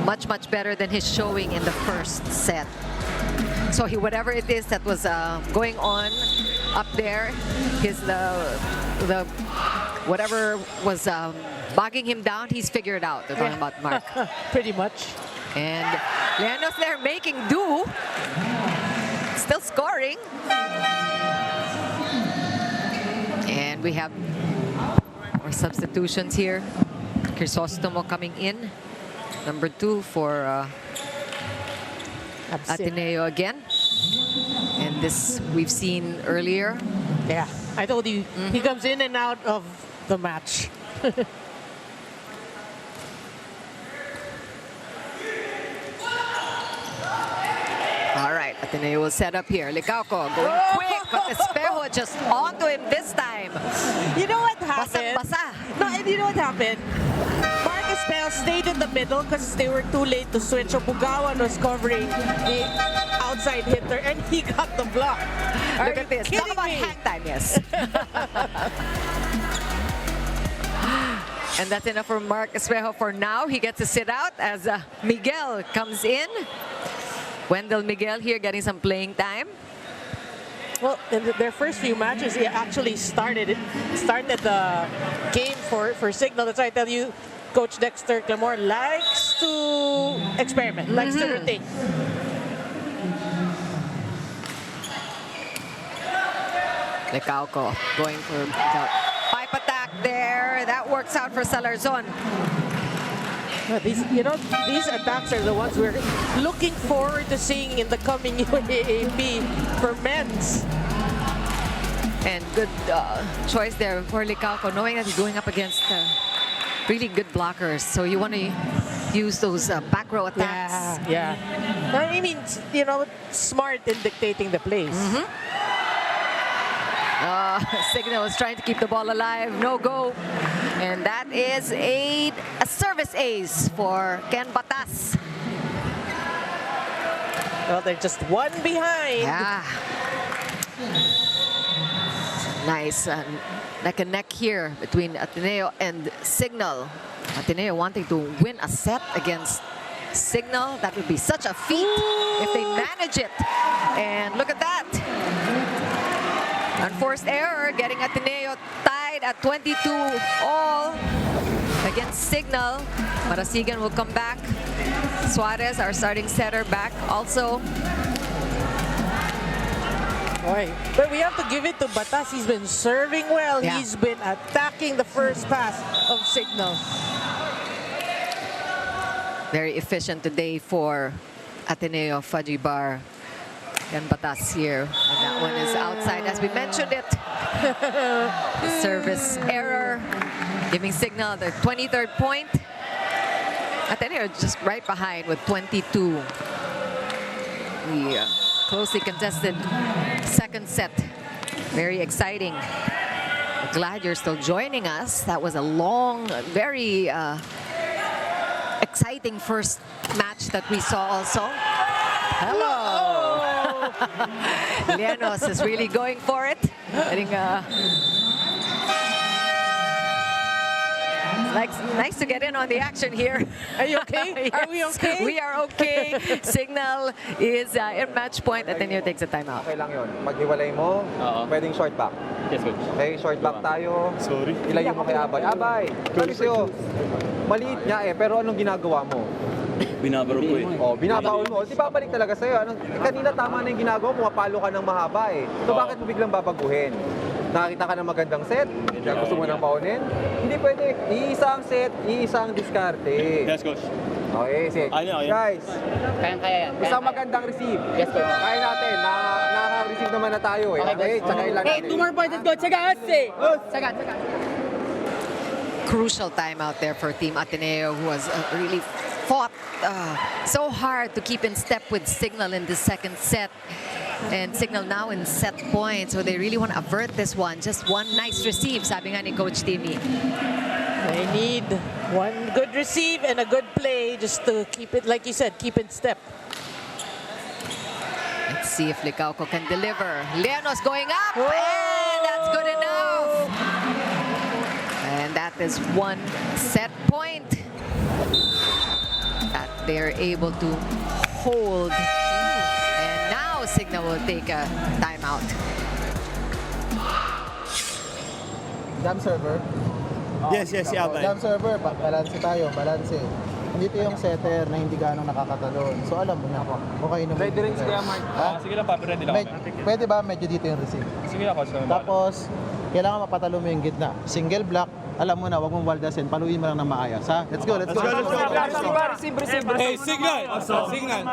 Much, much better than his showing in the first set. So whatever it is that was going on up there, the whatever was bogging him down, he's figured out. They're talking about Mark. Pretty much. And Leanos there making do. Still scoring. And we have more substitutions here. Crisostomo coming in. Number 2 for Ateneo again. And this we've seen earlier. Yeah, I told you, he comes in and out of the match. All right, Ateneo will set up here. Licauco going quick, but Espejo just onto him this time. You know what happened? Basang-basa. No, and you know what happened? Mark Espejo stayed in the middle because they were too late to switch. So Pugawan was covering the outside hitter, and he got the block. Look at this. Talk about hang time, yes. And that's enough for Mark Espejo for now. He gets to sit out as Miguel comes in. Wendell Miguel here getting some playing time. Well, in their first few matches, he actually started the game for Signal. That's why I tell you, Coach Dexter Clamore likes to experiment, likes to rotate. Licauco going for the pipe attack there. That works out for Salarzon. These attacks are the ones we're looking forward to seeing in the coming UAAP for men's. And good choice there for Licauco, knowing that he's going up against really good blockers. So you want to use those back row attacks. Yeah. I mean, smart in dictating the plays. Signal is trying to keep the ball alive. No go. And that is a service ace for Ken Batas. Well, they're just one behind. Yeah. Nice neck and neck here between Ateneo and Signal. Ateneo wanting to win a set against Signal. That would be such a feat if they manage it. And look at that. Unforced error, getting Ateneo tied at 22 all against Signal. Marasigan will come back. Suarez, our starting setter, back also. Boy. But we have to give it to Batas. He's been serving well. Yeah. He's been attacking the first pass of Signal. Very efficient today for Ateneo. Fudgy bar and Batas here. And that one is outside as we mentioned it. Service error, giving Signal the 23rd point. Ateneo just right behind with 22. The closely contested second set. Very exciting. Glad you're still joining us. That was a long, very exciting first match that we saw also. Hello! Leanos is really going for it. Getting nice to get in on the action here. Are you okay? Yes, Are we okay? We are okay. Signal is in match point. Ateneo takes a timeout. Okay lang yun. Paghiwalay mo, pwedeng short back. Yes, coach. Okay, short back tayo. Sorry. Ilayo mo kay Abay. Abay, sabi sa'yo, maliit nga pero anong ginagawa mo? Binabaro ko eh. Oh, binabaon mo. Di babalik talaga sa'yo. Kanina tama na yung ginagawa, pumapalo ka ng mahaba eh. So bakit mo biglang babaguhin? Nakakita ka ng magandang set, kaya gusto mo nang paunin? Hindi pwede. Iisang set, iisang diskarte. Yes, coach. Okay, sige. Ayun. Guys, Kaya yan. isang magandang receive. Yes, coach. Kaya natin, nakaka-receive naman na tayo eh. Okay, tsaka lang Hey, natin. 2 more points, coach. Sagat. Sagat. Crucial time out there for Team Ateneo, who has really fought so hard to keep in step with Signal in the second set. And Signal now in set point, so they really want to avert this one. Just one nice receive, sabi nga ni Coach Timmy. They need One good receive and a good play just to keep it, like you said, keep in step. Let's see if Licauco can deliver. Llanos going up, Whoa! and that's good enough. And that is one set point that they're able to hold. And now Signal will take a timeout. Jam server. Yes, yata. Jam server, balance tayo, balance. Dito yung setter na hindi ganong nakakatalon. So alam mo na, okay naman. Ready rin kaya, Mark. Sige lang, Papi, ready lang kami. Pwede ba medyo dito yung receive? Sige lang, Coach. Tapos, kailangan mapatalo mo yung gitna. Single block, alam mo na, wag mong waldasin, paluin mo lang ng maayos, ha? Let's go, let's go. Hey, signal! Signal!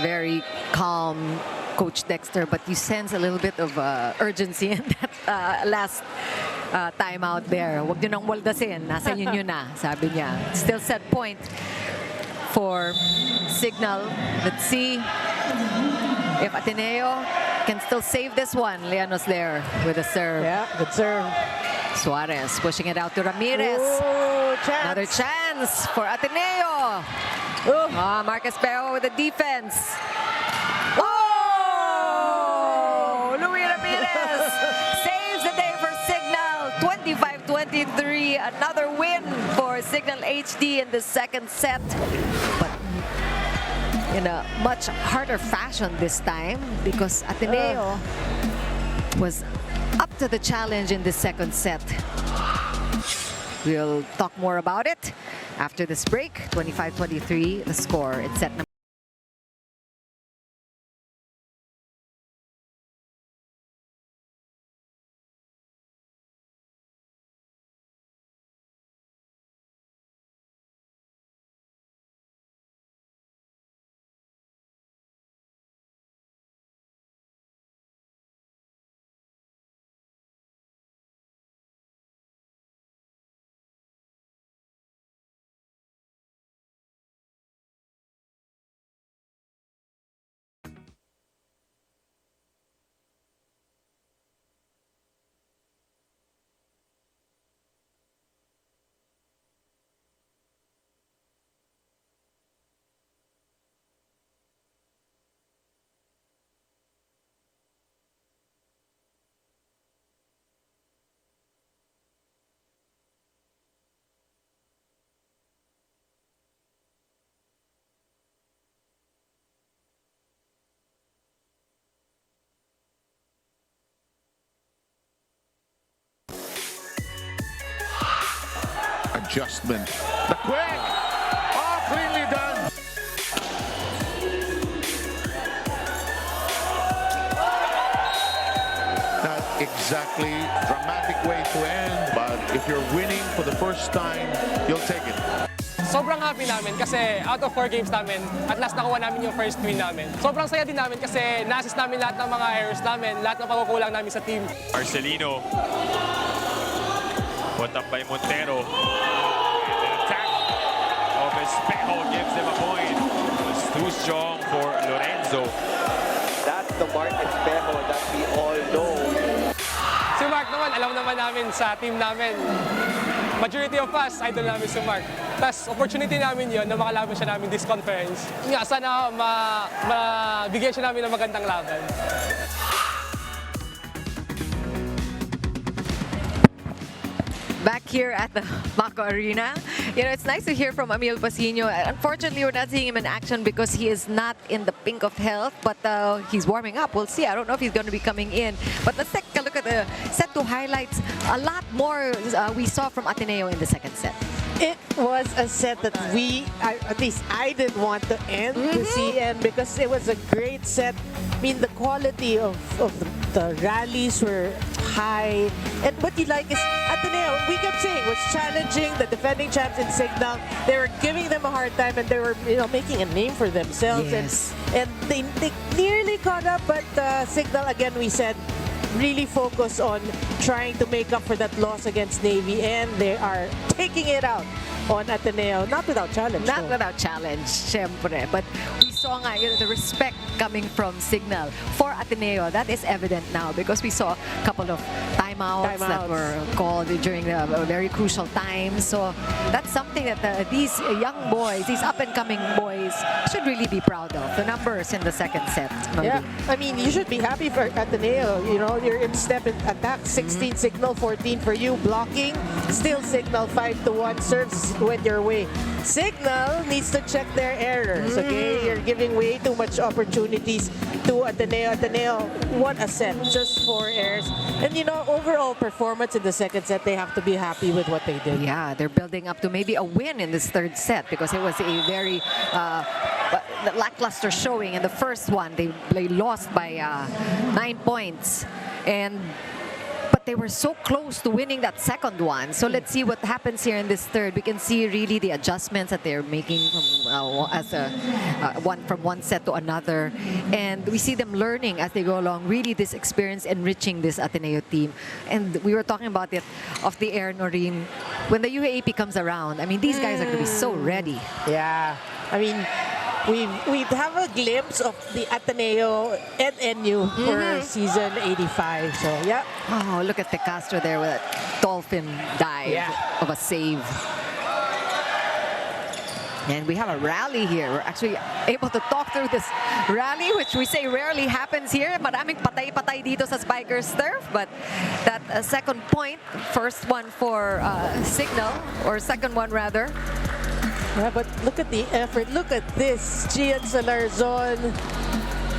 Very calm Coach Dexter, but you sense a little bit of urgency in that last timeout there. Huwag nyo nang waldasin. Nasa inyo na, sabi niya. Still set point for Signal. Let's see if Ateneo can still save this one. Llanos there with a serve. Yeah, good serve. Suarez pushing it out to Ramirez. Oh, chance. Another chance for Ateneo. Oh. Marcus Pejo with the defense. Oh! Luis Ramirez saves the day for Signal. 25-23. Another win for Signal HD in the second set. But in a much harder fashion this time because Ateneo was up to the challenge in the second set. We'll talk more about it after this break. 25-23 the score in set number. Adjustment. The quick! Oh, cleanly done! Not exactly dramatic way to end, but if you're winning for the first time, you'll take it. Sobrang happy namin kasi out of 4 games namin, at last nakuha namin yung first win namin. Sobrang saya din namin kasi na-assist namin lahat ng mga errors namin, lahat ng pagkukulang namin sa team. Marcelino. Put up by Montero. And an attack of Espejo gives them a point. It's too strong for Lorenzo. That's the Mark Espejo that we all know. Si Mark naman, alam naman namin sa team namin. Majority of us, idol namin si Mark. Tapos opportunity namin yon na makalaban siya namin this conference. Nga, sana mabigyan siya namin ng magandang laban. Back here at the Mako Arena. You know, it's nice to hear from Emil Pasino. Unfortunately, we're not seeing him in action because he is not in the pink of health, but he's warming up. We'll see. I don't know if he's going to be coming in. But let's take a look at the set 2 highlights. A lot more we saw from Ateneo in the second set. It was a set that at least I didn't want to end to see end because it was a great set. I mean, the quality of the rallies were high. And what you like is Ateneo, we kept saying, was challenging the defending champs in Signal. They were giving them a hard time and they were, making a name for themselves. Yes. And they nearly caught up, but Signal, again, we said, really focus on trying to make up for that loss against Navy, and they are taking it out on Ateneo. Not without challenge. Not though. without challenge, syempre. But we saw nga, the respect coming from Signal for Ateneo. That is evident now because we saw a couple of timeouts that were called during the very crucial times. So that's something that these young boys, these up-and-coming boys, should really be proud of. The numbers in the second set. Yeah, I mean, you should be happy for Ateneo. You know, you're in step in attack. 16 Signal, 14 for you. Blocking, still Signal 5-1. Serves went your way. Signal needs to check their errors, okay? You're giving way too much opportunities to Ateneo. Ateneo, what a set, just 4 errors. And you know, overall performance in the second set, they have to be happy with what they did. Yeah, they're building up to maybe a win in this third set because it was a very lackluster showing in the first one. They lost by 9 points. But they were so close to winning that second one. So let's see what happens here in this third. We can see really the adjustments that they're making from one set to another. And we see them learning as they go along. Really, this experience enriching this Ateneo team. And we were talking about it off the air, Noreen. When the UAAP comes around, I mean, these guys are going to be so ready. Yeah, I mean, we have a glimpse of the Ateneo and NU for season 85. So, yeah. Oh, look at De Castro there with that dolphin dive of a save. And we have a rally here. We're actually able to talk through this rally, which we say rarely happens here. Maraming patay-patay dito sa Spikers turf. But that second point, first one for Signal, or second one rather. Yeah, but look at the effort. Look at this. Gian Salarzon,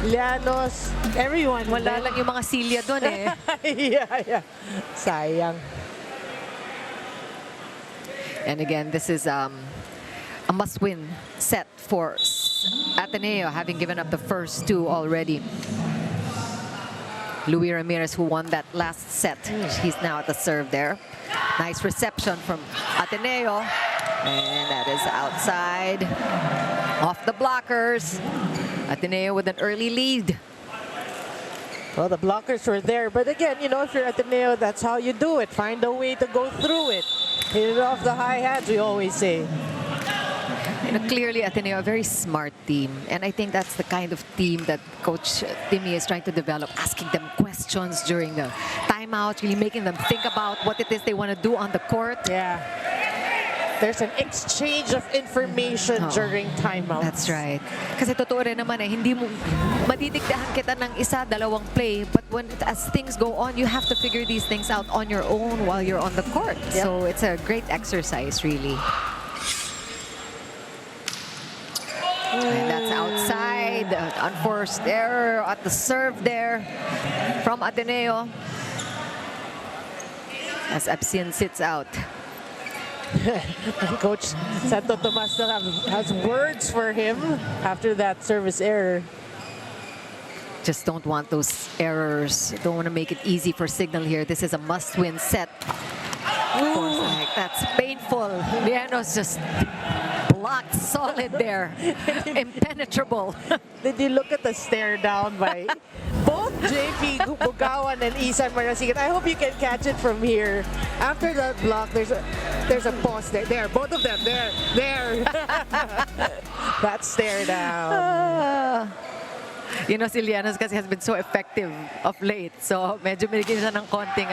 Llanos, everyone. Wala lang yung mga silya doon eh. yeah. Sayang. And again, this is a must-win set for Ateneo, having given up the first two already. Luis Ramirez, who won that last set. He's now at the serve there. Nice reception from Ateneo. And that is outside. Off the blockers. Ateneo with an early lead. Well, the blockers were there. But again, you know, if you're Ateneo, that's how you do it. Find a way to go through it. Hit it off the high hands, we always say. You know, clearly Ateneo, a very smart team. And I think that's the kind of team that Coach Timmy is trying to develop, asking them questions during the timeouts, really making them think about what it is they want to do on the court. Yeah. There's an exchange of information during timeouts. That's right. Kasi totoo rin naman eh, hindi mo madidiktahan kita ng isa, dalawang play, but as things go on, you have to figure these things out on your own while you're on the court. Yep. So it's a great exercise, really. And that's outside. Unforced error at the serve there from Ateneo. As Absian sits out. Coach Santo Tomas has words for him after that service error. Just don't want those errors. Don't want to make it easy for Signal here. This is a must-win set. That's painful. Llanos just blocked solid there. Impenetrable. Did you look at the stare down by both JP Bugawan and Isan Marasigan? I hope you can catch it from here. After that block, there's a pause there. There, both of them. There. That stare down. You know, si Llanos kasi has been so effective of late. So, medyo binigyan siya ng konting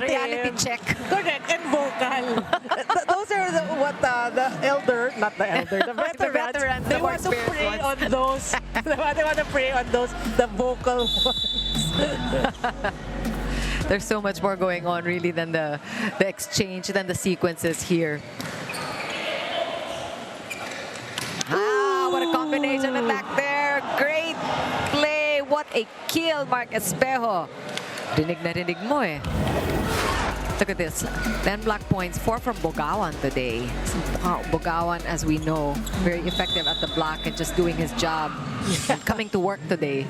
reality check. Correct, and vocal. Those are the veterans. They want to prey on those. They want to prey on those, the vocal ones. There's so much more going on, really, than the exchange, than the sequences here. What a combination attack there. Great play. What a kill, Mark Espejo. Rinig na rinig mo eh. Look at this. 10 block points, 4 from Bugawan today. Bugawan, as we know, very effective at the block and just doing his job. And coming to work today.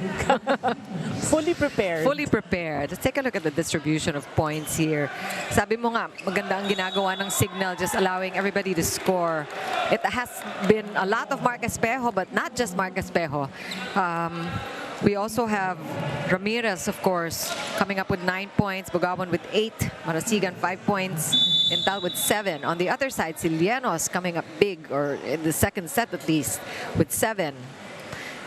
Fully prepared. Fully prepared. Let's take a look at the distribution of points here. Sabi mo nga, maganda ang ginagawa ng Signal, just allowing everybody to score. It has been a lot of Mark Espejo, but not just Mark Espejo. We also have Ramirez, of course, coming up with 9 points. Bugawan with 8. Marasigan, 5 points. Intal with 7. On the other side, Silianos coming up big, or in the second set at least, with 7.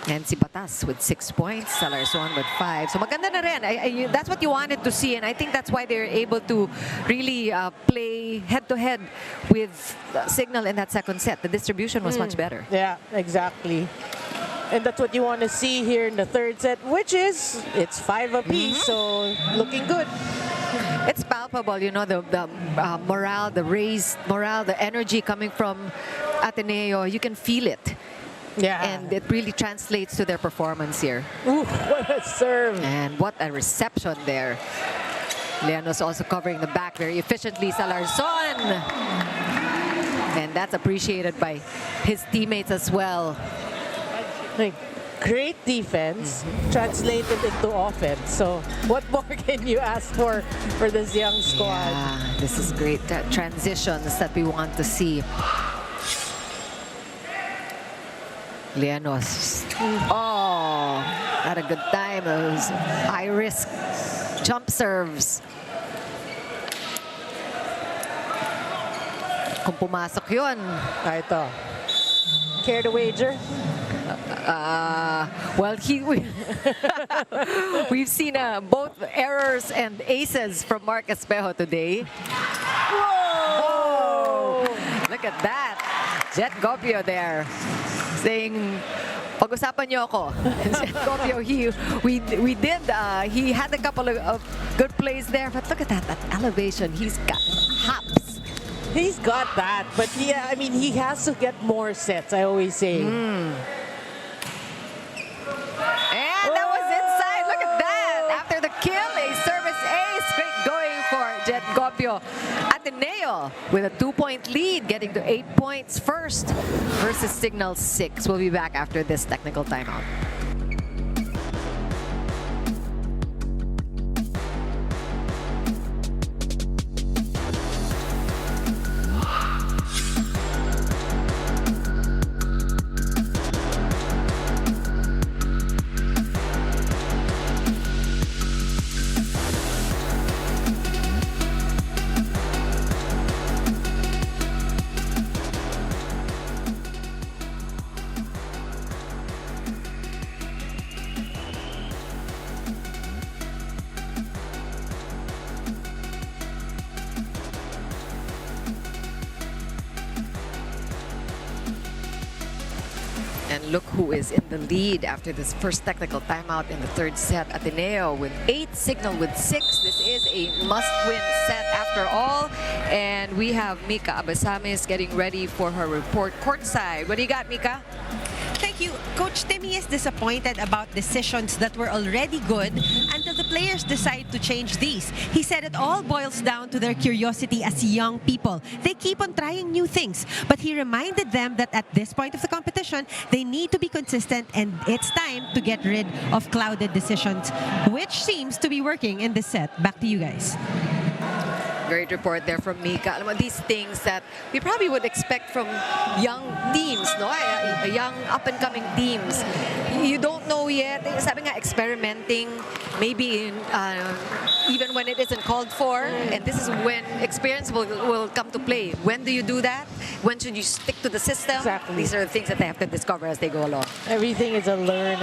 And si Batas with 6 points, Salarson with 5. So maganda na rin. That's what you wanted to see, and I think that's why they're able to really play head-to-head with Signal in that second set. The distribution was much better. Yeah, exactly. And that's what you want to see here in the third set, which is, it's 5 apiece, so looking good. It's palpable, you know, the morale, the raised morale, the energy coming from Ateneo. You can feel it. Yeah. And it really translates to their performance here. Ooh, what a serve. And what a reception there. Leanos also covering the back very efficiently. Salarson. And that's appreciated by his teammates as well. Like, great defense translated into offense. So what more can you ask for this young squad? Yeah, this is great transitions that we want to see. Leanos. Oh, had a good time. It was high risk jump serves. Kung pumasok yun. Ito. Care to wager? Well, we've seen both errors and aces from Mark Espejo today. Whoa! Look at that. Jet Gopio there saying, pag-usapan niyo ako. Jet Gopio, he had a couple of good plays there, but look at that elevation. He's got hops. He's got that, but yeah, I mean, he has to get more sets, I always say. And that was inside. Look at that. After the kill, a service ace. Great going for Jet Gopio. Ateneo with a 2-point lead, getting to 8 points first versus Signal 6. We'll be back after this technical timeout. And look who is in the lead after this first technical timeout in the third set. Ateneo with 8, Signal with 6. This is a must-win set after all. And we have Mika Abasamis getting ready for her report courtside. What do you got, Mika? Thank you. Coach Timmy is disappointed about decisions that were already good until the players decide to change these. He said it all boils down to their curiosity as young people. They keep on trying new things, but he reminded them that at this point of the competition, they need to be consistent, and it's time to get rid of clouded decisions, which seems to be working in this set. Back to you guys. Great report there from Mika. Alam mo, these things that we probably would expect from young teams, no? Young up-and-coming teams. You don't know yet. Sabi nga, experimenting, maybe even when it isn't called for. And this is when experience will come to play. When do you do that? When should you stick to the system? Exactly. These are the things that they have to discover as they go along. Everything is a learning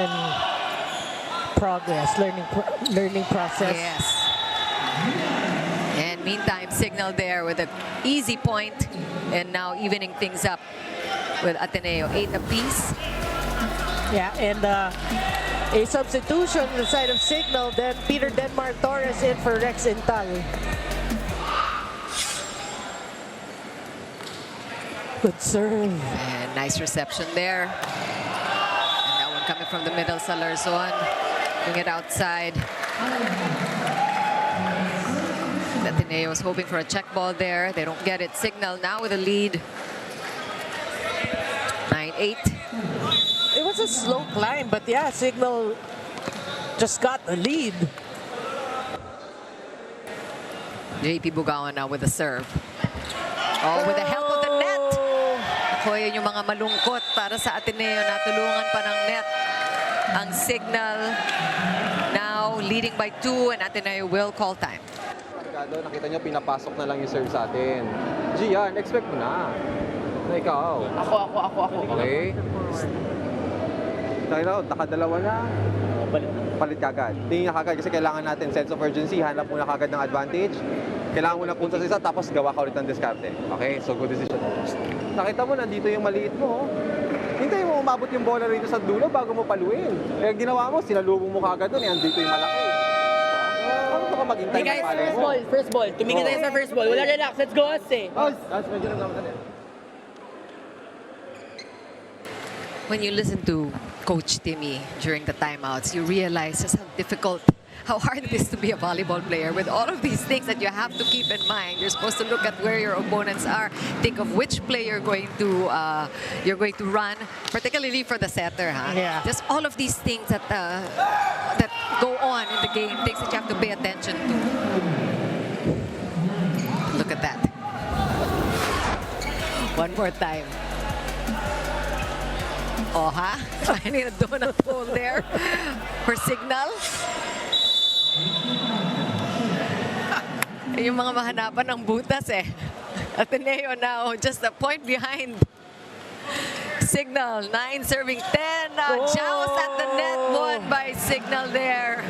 process. Yes. And meantime, Signal there with an easy point, and now evening things up with Ateneo, 8 apiece. Yeah, and a substitution on the side of Signal, then Peter Denmark Torres in for Rex Intal. Good serve. And nice reception there. And that one coming from the middle, Salarson. Bring it outside. Ateneo was hoping for a check ball there. They don't get it. Signal now with a lead. 9-8. It was a slow climb, but yeah, Signal just got the lead. JP Bugawan now with a serve. Oh, with the help of the net. Ako, yun yung mga malungkot para sa Ateneo. Natulungan pa ng net ang Signal. Now leading by 2, and Ateneo will call time. Delikado, nakita nyo, pinapasok na lang yung serve sa atin. Gian, expect mo na. Na ikaw. Ako. Okay? Tayo na, nakadalawa na. Palit kagad. Tingin na kagad kasi kailangan natin sense of urgency. Hanap muna kagad ng advantage. Kailangan mo na punta sa isa, tapos gawa ka ulit ng diskarte. Okay? So, good decision. Nakita mo, nandito yung maliit mo. Hintay mo umabot yung bola rito sa dulo bago mo paluin. Eh, ginawa mo, sinalubong mo kagad doon. Andito yung malaki. Ano ka maghintay Hey guys, ng palo mo? first ball. Tumingin tayo sa first ball. Wala, relax. Let's go, Ase. When you listen to Coach Timmy during the timeouts, you realize just how hard it is to be a volleyball player with all of these things that you have to keep in mind. You're supposed to look at where your opponents are, think of which play you're going to run, particularly for the setter. Huh? Yeah. Just all of these things that go on in the game, things that you have to pay attention to. Look at that. One more time. Oh, ha? Finding a donut hole there for Signal. Yung mga mahanapan ng butas eh. Ateneo now just a point behind. Signal, 9 serving 10. Joust at the net, won by Signal there.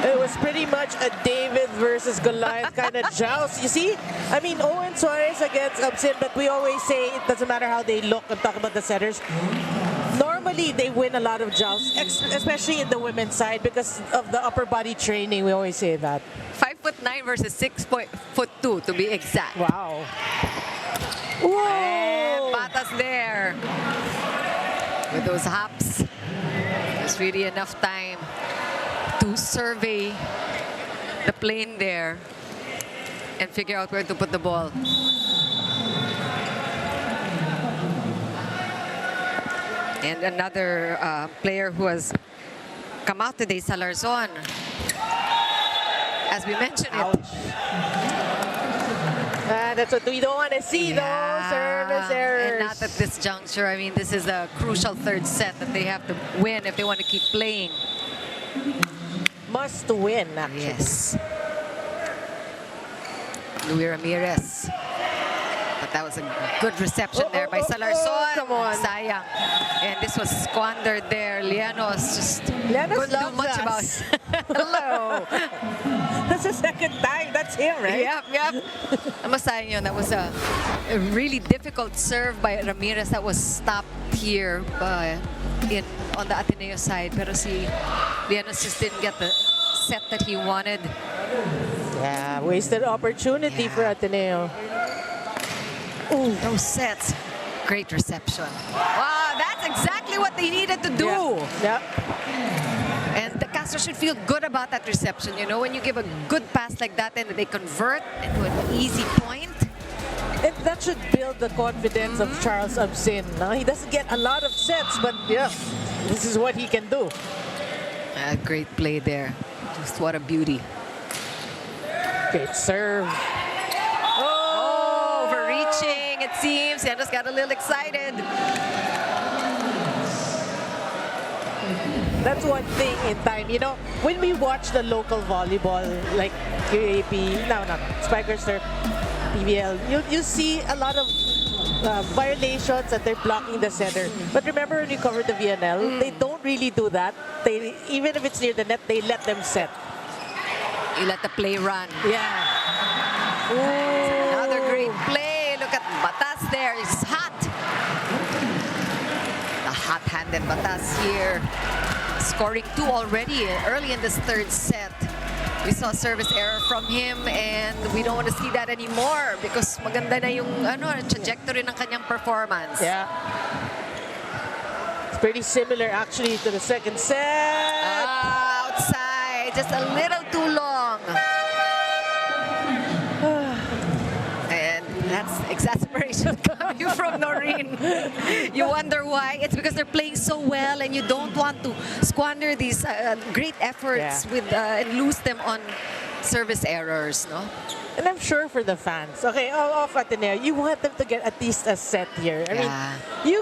It was pretty much a David versus Goliath kind of joust. You see, I mean, Owen Suarez against Absin, but we always say it doesn't matter how they look. I'm talking about the setters. Normally, they win a lot of jousts, especially in the women's side because of the upper body training. We always say that. 5'9" versus 6'2" to be exact. Wow. And Batas there. With those hops, there's really enough time to survey the plane there and figure out where to put the ball. And another player who has come out today, Salarzon. As we mentioned it. That's what we don't want to see, though. Service errors. And not at this juncture. I mean, this is a crucial third set that they have to win if they want to keep playing. Must win, actually. Yes. Luis Ramirez. But that was a good reception there by Salarzon. Come on. Sayang. And this was squandered there. Lianos just Lianos couldn't do loves much us. about it. Hello. That's the second time. That's him, right? Yep. Masayang yun. That was a really difficult serve by Ramirez that was stopped here on the Ateneo side. Pero si Lianos just didn't get the set that he wanted. Yeah, wasted opportunity for Ateneo. Ooh, those sets. Great reception. Wow, that's exactly what they needed to do. Yeah. And the Castro should feel good about that reception. You know, when you give a good pass like that and they convert into an easy point. And that should build the confidence of Charles Absin. Now, he doesn't get a lot of sets, but yeah, this is what he can do. A great play there. Just what a beauty. Great serve. Overreaching, it seems. Santos got a little excited. That's one thing in time. You know, when we watch the local volleyball, like QAP, Spiker Surf, PBL, you see a lot of violations that they're blocking the center. But remember when you covered the VNL, they don't really do that. They, even if it's near the net, they let them set. You let the play run. Yeah. Another great play. Look at Batas there. He's hot. The hot-handed Batas here. Scoring 2 already early in this third set. We saw a service error from him and we don't want to see that anymore because maganda na yung trajectory ng kanyang performance. Yeah. It's pretty similar actually to the second set. Outside, just a little too long. And that's exasperation coming from Noreen. You wonder why? It's because they're playing so well and you don't want to squander these great efforts and lose them on service errors, no? And I'm sure for the fans, okay, off Ateneo, you want them to get at least a set here. I mean, you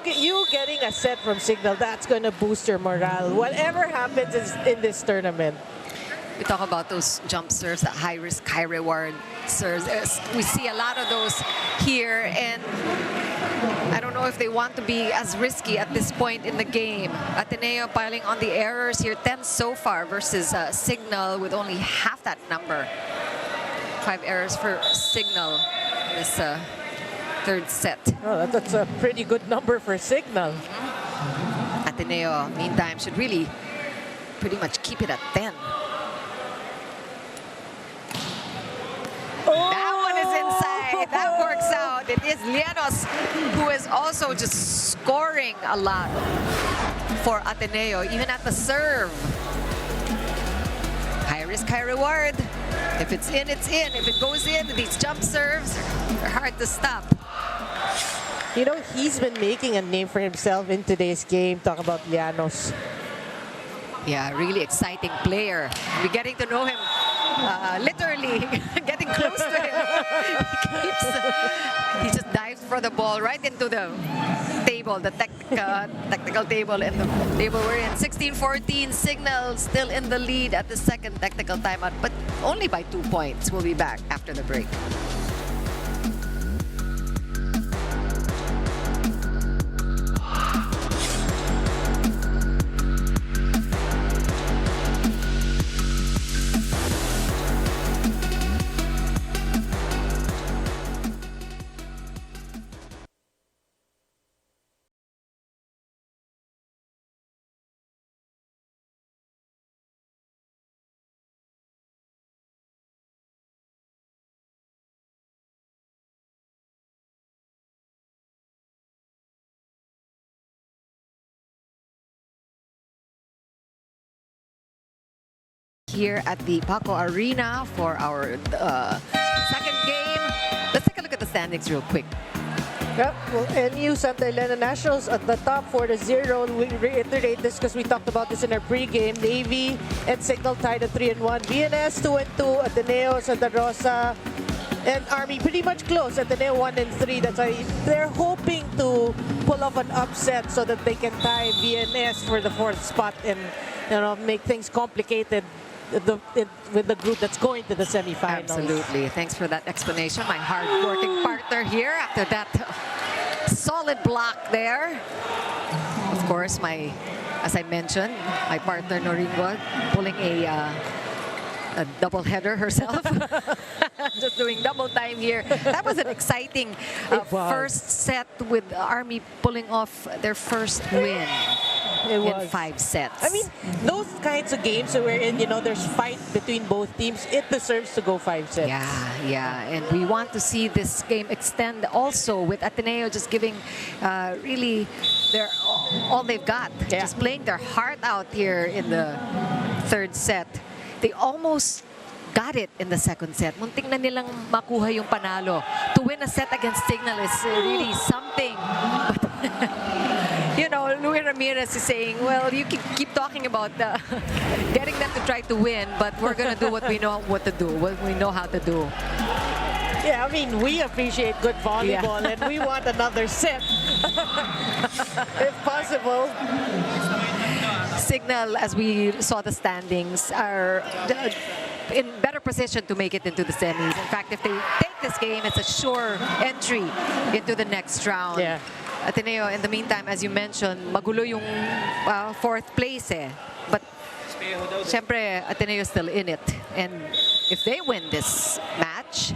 getting a set from Signal, that's going to boost your morale. Whatever happens in this tournament. We talk about those jump serves, the high risk, high reward serves. We see a lot of those here, and I don't know if they want to be as risky at this point in the game. Ateneo piling on the errors here, 10 so far versus Signal with only half that number. 5 errors for Signal in this third set. Oh, that's a pretty good number for Signal. Ateneo, meantime, should really pretty much keep it at 10. That one is inside. That works out. It is Llanos who is also just scoring a lot for Ateneo, even at the serve. High risk, high reward. If it's in, it's in. If it goes in, these jump serves are hard to stop. You know, he's been making a name for himself in today's game. Talk about Llanos. Yeah, really exciting player. We're getting to know him literally, getting close to him. He just dives for the ball right into the table, the technical table, and the table we're in. 16-14, Signal still in the lead at the second technical timeout, but only by 2 points. We'll be back after the break. Here at the Paco Arena for our second game. Let's take a look at the standings real quick. Yep, well, NU Santa Elena Nationals at the top 4-0. We reiterate this because we talked about this in our pregame. Navy and Signal tied at 3-1. VNS 2-2. Ateneo, Santa Rosa, and Army pretty much close. Ateneo 1-3. That's why they're hoping to pull off an upset so that they can tie VNS for the 4th spot and make things complicated with the group that's going to the semifinals. Absolutely. Thanks for that explanation. My hard-working partner here after that solid block there. Of course, as I mentioned, my partner Noringwa pulling a double header herself. Just doing double time here. That was an exciting first set with Army pulling off their first win. In 5 sets. I mean, those kinds of games that we're in, there's fight between both teams. It deserves to go 5 sets. Yeah. And we want to see this game extend also with Ateneo just giving really all they've got. Yeah. Just playing their heart out here in the third set. They almost got it in the second set. Muntik na nilang makuha yung panalo. To win a set against Signal is really something. But Luis Ramirez is saying, well, you can keep talking about getting them to try to win, but we're going to do what we know what to do, what we know how to do. Yeah, I mean, we appreciate good volleyball, and we want another set, if possible. Signal, as we saw the standings, are in better position to make it into the semis. In fact, if they take this game, it's a sure entry into the next round. Yeah. Ateneo, in the meantime, as you mentioned, magulo yung 4th place eh. But syempre, Ateneo is still in it. And if they win this match,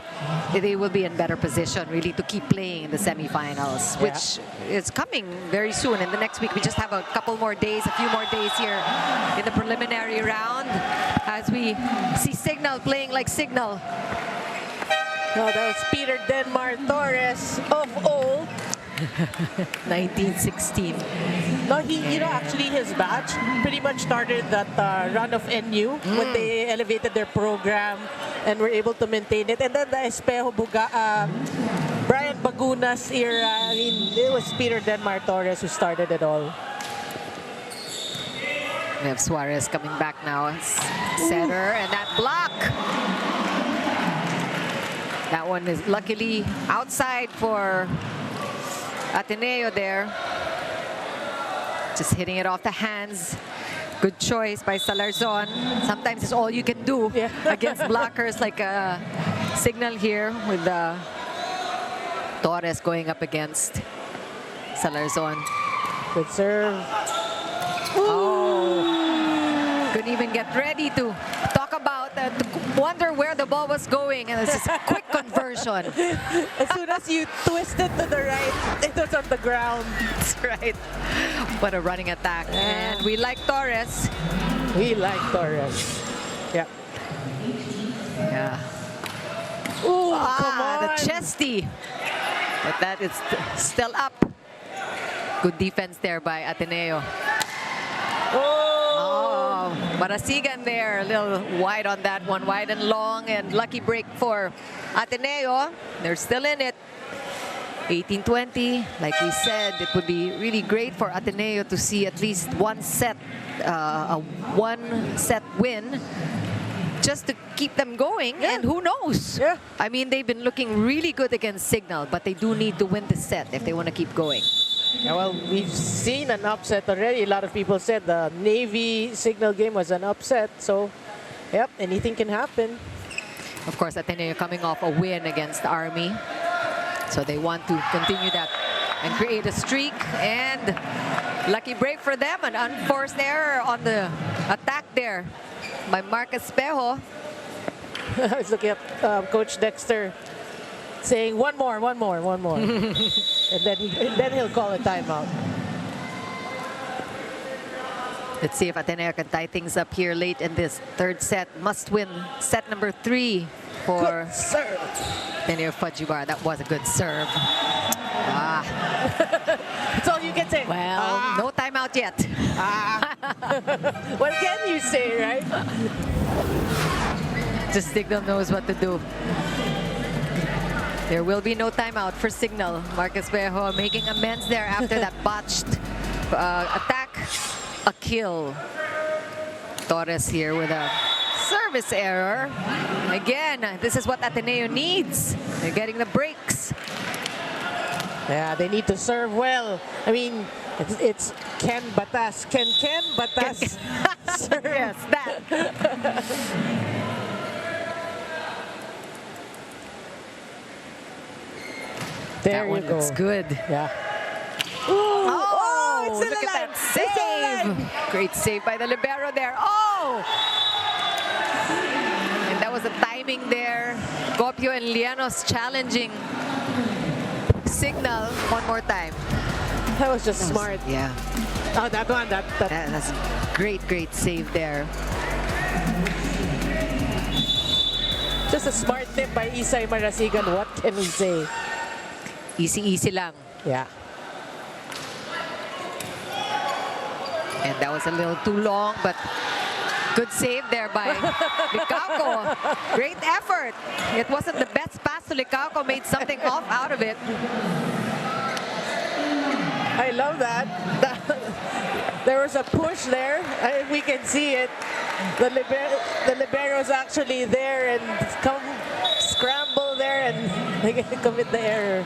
they will be in better position really to keep playing in the semifinals, which is coming very soon. In the next week, we just have a couple more days, a few more days here in the preliminary round as we see Signal playing like Signal. No, that was Peter Denmar Torres of old. 1916. No, actually his batch pretty much started that run of NU when they elevated their program and were able to maintain it. And then the Espejo Brian Baguna's era, I mean, it was Peter Denmar Torres who started it all. We have Suarez coming back now as setter, and that block. That one is luckily outside for Ateneo there. Just hitting it off the hands Good choice by Salarzon. Sometimes it's all you can do against blockers like Signal here with Torres going up against Salarzon. Good serve. Oh, couldn't even get ready to talk about, to wonder where the ball was going, and it's just a quick conversion. As soon as you twisted to the right, it was on the ground. That's right. What a running attack. And we like Torres. We like Torres. Yeah. Yeah. Ooh, come on. The chesty. But that is still up. Good defense there by Ateneo. Oh, Marasigan there, a little wide on that one, wide and long, and lucky break for Ateneo. They're still in it. 18-20, like we said, it would be really great for Ateneo to see at least one set, a one-set win, just to keep them going, and who knows? Yeah. I mean, they've been looking really good against Signal, but they do need to win the set if they want to keep going. Yeah, well, we've seen an upset already. A lot of people said the Navy Signal game was an upset. So, yep, anything can happen. Of course, Ateneo coming off a win against Army. So they want to continue that and create a streak. And lucky break for them. An unforced error on the attack there by Marcus Espejo. I was looking at Coach Dexter saying, one more. and then he'll call a timeout. Let's see if Ateneo can tie things up here late in this third set. Must win set number 3 for Ateneo Fujiwara. That was a good serve. That's all you can say. Well, no timeout yet. What can you say, right? Just Signal knows what to do. There will be no timeout for Signal. Marcus Espejo making amends there after that botched attack. A kill. Torres here with a service error. Again, this is what Ateneo needs. They're getting the breaks. Yeah, they need to serve well. I mean, it's Ken Batas. Ken Batas serve. Yes, that. There that you one go. looks good. Yeah. Oh, it's look at that save. Great save by the libero there. Oh! And that was the timing there. Gopio and Llanos challenging Signal one more time. That was just smart. Yeah. Oh, that one. That's a great save there. Just a smart tip by Isay Marasigan. What can we say? Easy lang. Yeah. And that was a little too long, but good save there by Licauco. Great effort. It wasn't the best pass to Licauco, made something off out of it. I love that. There was a push there. We can see it. The libero's actually there and come scramble there and they commit the error.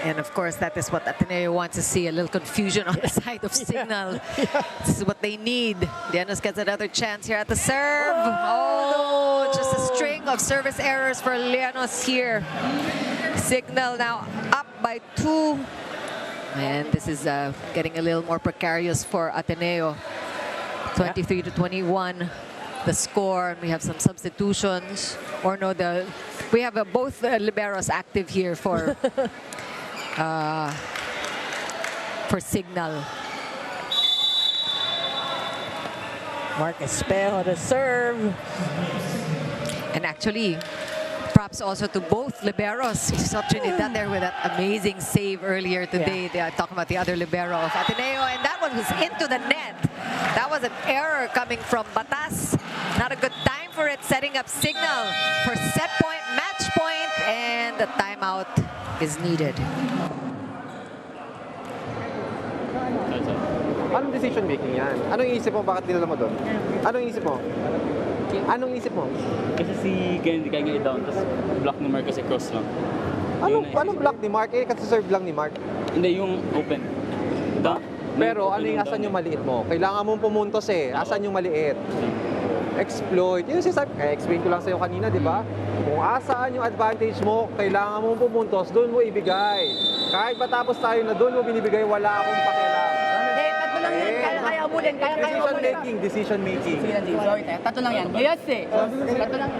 And of course, that is what Ateneo wants to see, a little confusion on the side of Signal. This is what they need. Llanos gets another chance here at the serve. Oh, just a string of service errors for Llanos here. Signal now up by 2. And this is getting a little more precarious for Ateneo. 23-21, the score. And we have some substitutions. Or no, we have both liberos active here for Signal. Marcus Espejo to serve. And actually, props also to both liberos. We saw Trinidad there with that amazing save earlier today. They are talking about the other libero of Ateneo, and that one was into the net. That was an error coming from Batas. Not a good time for it, setting up Signal for set point, match point, and the timeout is needed. Anong decision making yan? Anong isip mo? Bakit dinala mo doon? Anong isip mo? Anong isip mo? Kasi si Kennedy kaya nga down, tapos block ni Mark kasi cross lang. Anong block ni Mark? Kasi serve lang ni Mark. Hindi, yung open. Pero ano yung asan yung maliit mo? Kailangan mong pumuntos eh. Asan yung maliit? Exploit. Yun sinasabi, kaya explain ko lang sa'yo kanina, di ba? Kung asaan yung advantage mo, kailangan mong pumuntos, doon mo ibigay. Kahit matapos tayo na doon mo binibigay, wala akong pakialam. Tatlo lang yan. Kaya mo din. Kaya mo Decision din. making, decision making. Sige lang, sige. Sorry tayo. Tatlo lang yan. Yes eh. Tatlo lang.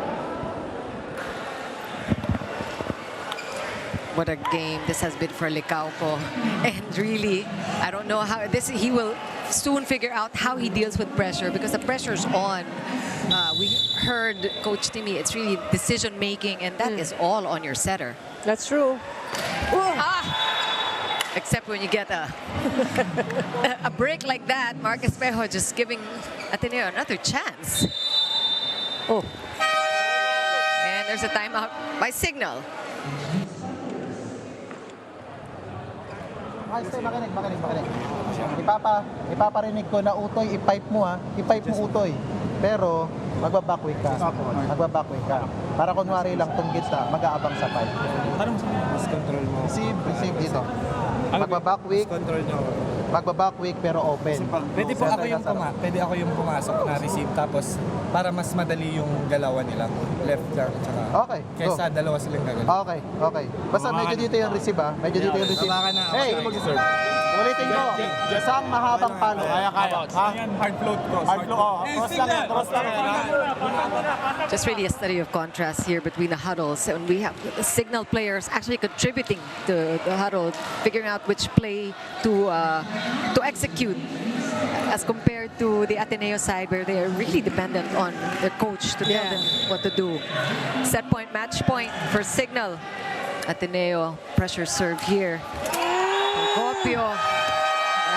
What a game this has been for Licauco. And really, I don't know how he will soon figure out how he deals with pressure because the pressure's on. We heard Coach Timmy, it's really decision making and that is all on your setter. That's true. Except when you get a a break like that, Mark Espejo just giving Ateneo another chance. Oh. And there's a timeout by Signal. Ay, stay, makinig. Ipaparinig ko na Utoy, i-pipe mo ha. I-pipe mo Utoy. Pero, magbabackwick ka. Magbabackwick ka. Para kunwari lang tong gitna, mag-aabang sa pipe. Anong control mo? Receive dito. Magbabackwick. Control nyo. Magbabackwick pero open. Pwede ako yung pumasok na receive tapos para mas madali yung galawan nila. Left lang at saka. Okay, go. Kaysa dalawa silang gagawin. Okay. Basta medyo dito yung receive ha. Medyo dito yung receive. Hey, ulitin ko. Isang mahabang palo. Kaya. Hard float cross. Hard float. Cross lang yan. Just really a study of contrast here between the huddles. And we have the Signal players actually contributing to the huddle, figuring out which play to execute as compared to the Ateneo side where they are really dependent on their coach to tell them what to do. Set point, match point for Signal. Ateneo, pressure serve here. Copio.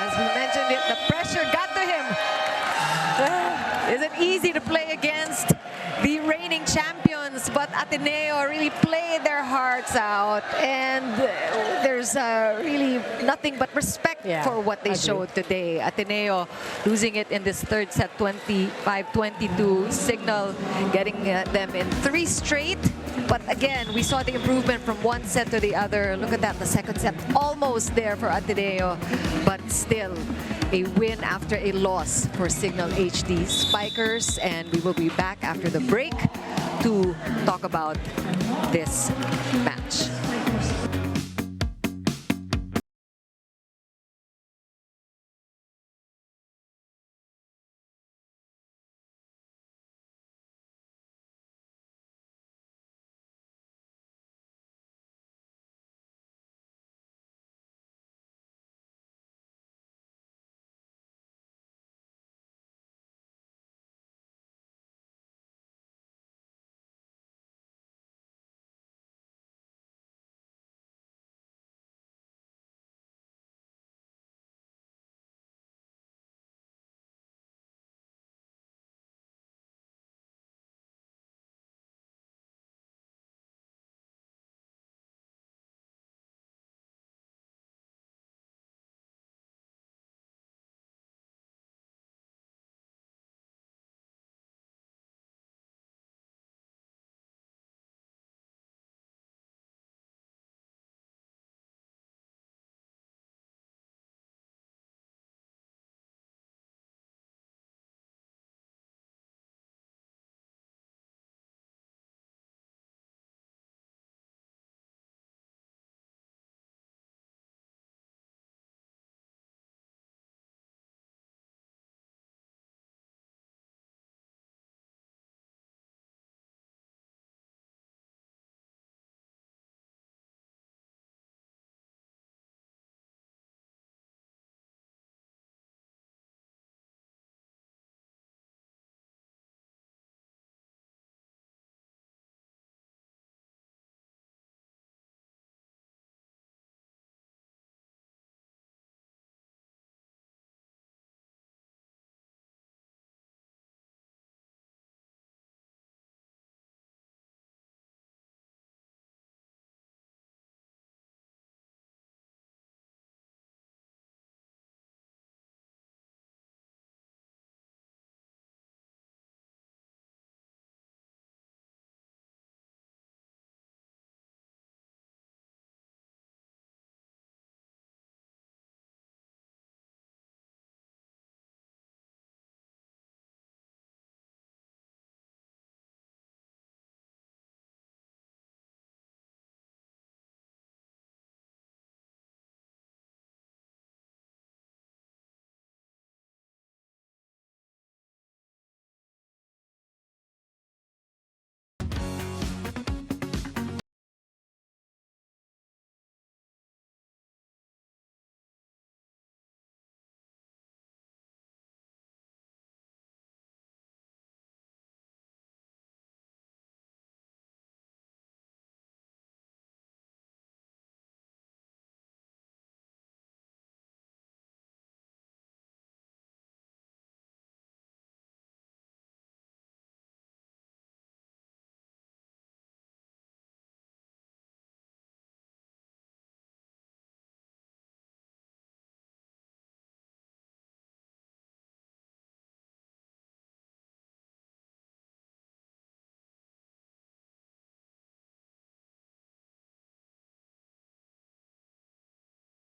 As we mentioned it, the pressure got to him. Is it easy to play against the reigning champions? But Ateneo really played their hearts out. And there's really nothing but respect for what they showed today. Ateneo losing it in this third set, 25-22. Signal getting them in 3 straight. But again, we saw the improvement from one set to the other. Look at that, the second set almost there for Ateneo. But still, a win after a loss for Signal HD Spikers. And we will be back after the break to talk about this match.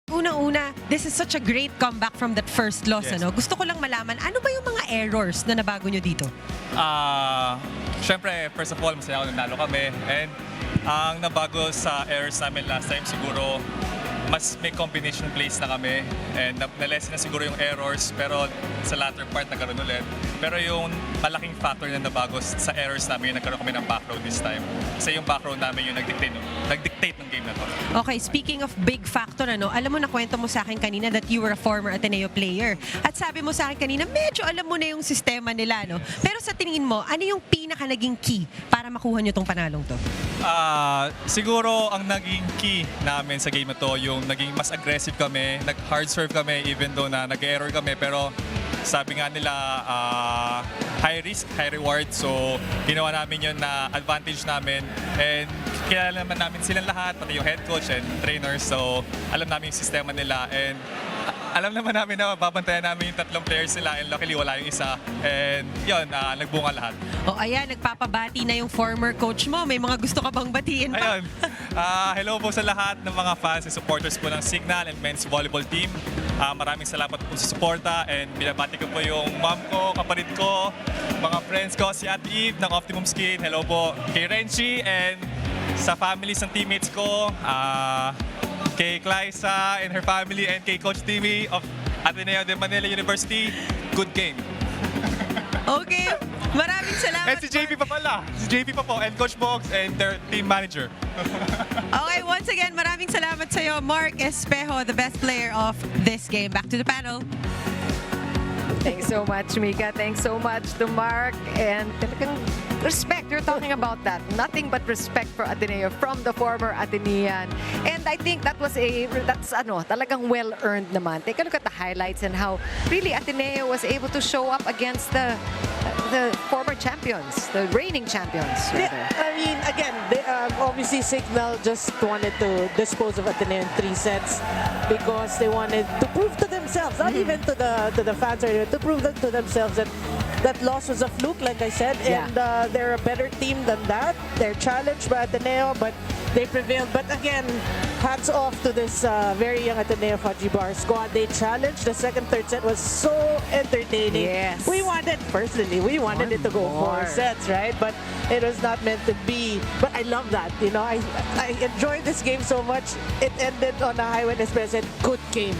unang-una, this is such a great comeback from that first loss. Yes. Ano? Gusto ko lang malaman, ano ba yung mga errors na nabago nyo dito? Siyempre, first of all, masaya ako nanalo kami. And ang nabago sa errors namin last time siguro, mas may combination plays na kami and na-lessen na siguro yung errors pero sa latter part nagkaroon ulit. Pero yung malaking factor na nabago sa errors namin, nagkaroon kami ng back row this time. Kasi yung back row namin yung nag-dictate ng game na to. Okay, speaking of big factor, ano, alam mo na kwento mo sa akin kanina that you were a former Ateneo player. At sabi mo sa akin kanina, medyo alam mo na yung sistema nila, no? Pero sa tingin mo, ano yung pinaka naging key para makuha nyo tong panalong to? Siguro ang naging key namin sa game na to, yung naging mas aggressive kami, nag-hard serve kami even though na nag-error kami. Pero sabi nga nila, high risk, high reward. So ginawa namin yun na advantage namin. And kilala naman namin silang lahat, pati yung head coach and trainers. So alam namin yung sistema nila. And alam naman namin na babantayan namin yung tatlong players nila and luckily wala yung isa. And yun, nagbunga lahat. O ayan, nagpapabati na yung former coach mo. May mga gusto ka bang batiin pa? Ayun. Hello po sa lahat ng mga fans and supporters po ng Signal and men's volleyball team. Maraming salamat po sa suporta and binabati ko po yung mom ko, kapatid ko, mga friends ko, si Ate Eve ng Optimum Skin. Hello po kay Renchi and sa families ng teammates ko. Kay Clysa and her family and kay Coach Timmy of Ateneo de Manila University. Good game. Okay, maraming salamat. And si JP pa pala. Si JP pa po and Coach Box and their team manager. Okay, once again, maraming salamat sa'yo, Mark Espejo, the best player of this game. Back to the panel. Thanks so much, Mika. Thanks so much to Mark. And talagang respect. You're talking about that. Nothing but respect for Ateneo from the former Atenean. And I think that's talagang well-earned naman. Take a look at the highlights and how really Ateneo was able to show up against the former champions, the reigning champions. Yeah, I mean, again, obviously Signal just wanted to dispose of Ateneo in 3 sets because they wanted to prove to themselves, not even to the fans, or to prove to themselves that that loss was a fluke, like I said, and they're a better team than that. They're challenged by Ateneo, but they prevailed. But again, hats off to this very young Ateneo Fajibar squad. They challenged. The second, third set was so entertaining. Yes. We wanted it to go 4 sets, right? But it was not meant to be. But I love that. You know, I enjoyed this game so much. It ended on a high when Espresso said, good game.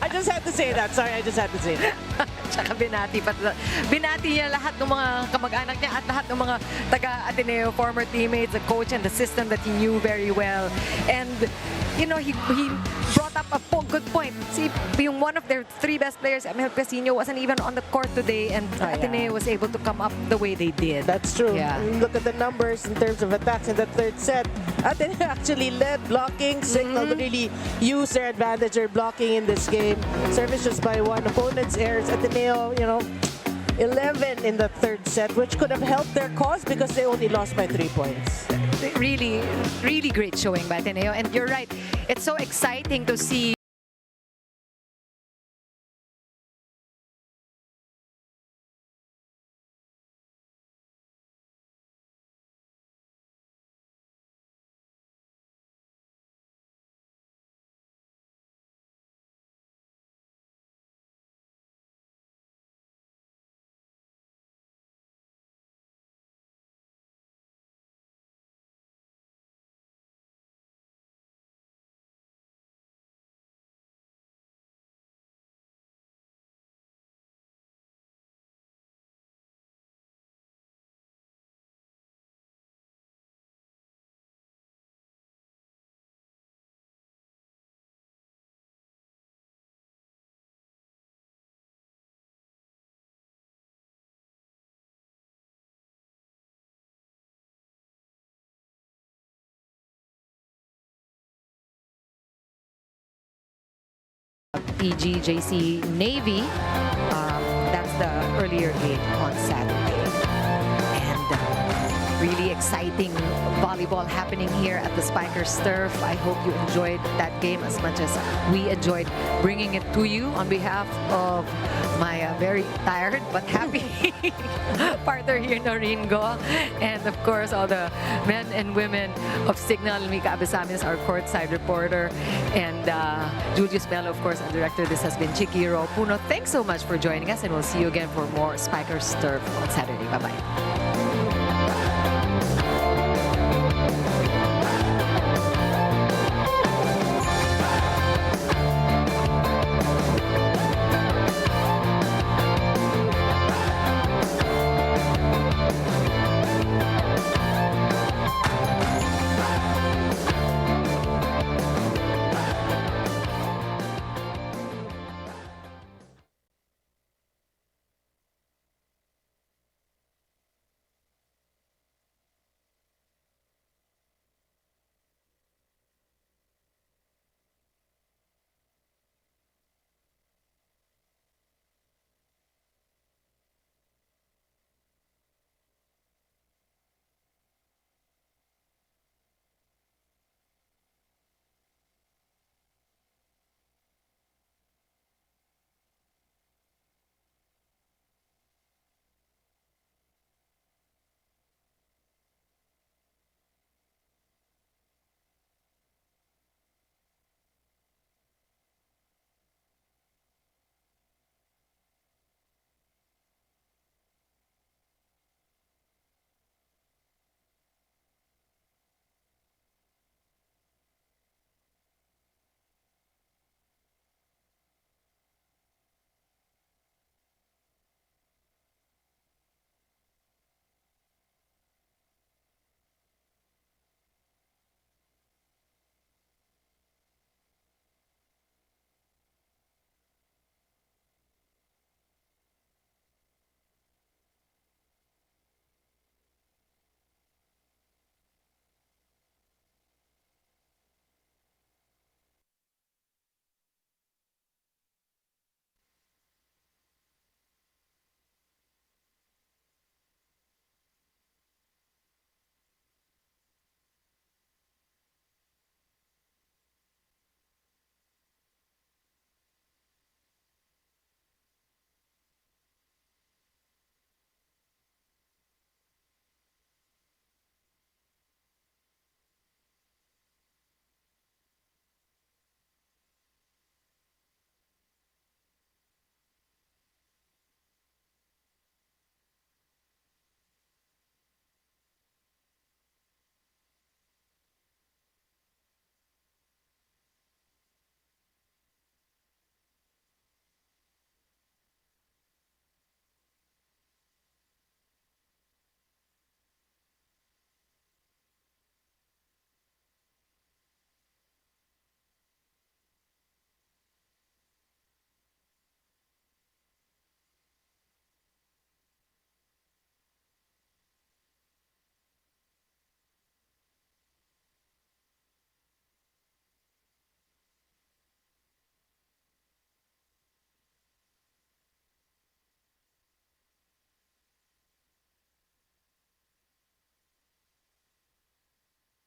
I just had to say that. Sorry, I just had to say that. Tsaka binati niya lahat ng mga kamag-anak niya at lahat ng mga taga-Ateneo, former teammates, the coach and the system that he knew very well. And, you know, he brought up a good point. See, yung one of their 3 best players, Emil Casino, wasn't even on the court today and Ateneo was able to come up the way they did. That's true. Yeah. Look at the numbers in terms of attacks in the third set. Ateneo actually led blocking. Signal to really use their advantage. They're blocking in this game. Service just by 1. Opponent's errors. Ateneo, you know, 11 in the third set, which could have helped their cause because they only lost by 3 points. Really, really great showing by Ateneo. And you're right, it's so exciting to see EGJC Navy. That's the earlier game on Saturday. And really exciting volleyball happening here at the Spikers Turf. I hope you enjoyed that game as much as we enjoyed bringing it to you on behalf of my very tired but happy partner here, Noringo, and of course all the men and women of Signal. Mika Abesamis, our courtside reporter, and Julius Mello, of course, our director. This has been Chikiro Puno. Thanks so much for joining us, and we'll see you again for more Spikers Turf on Saturday. Bye-bye.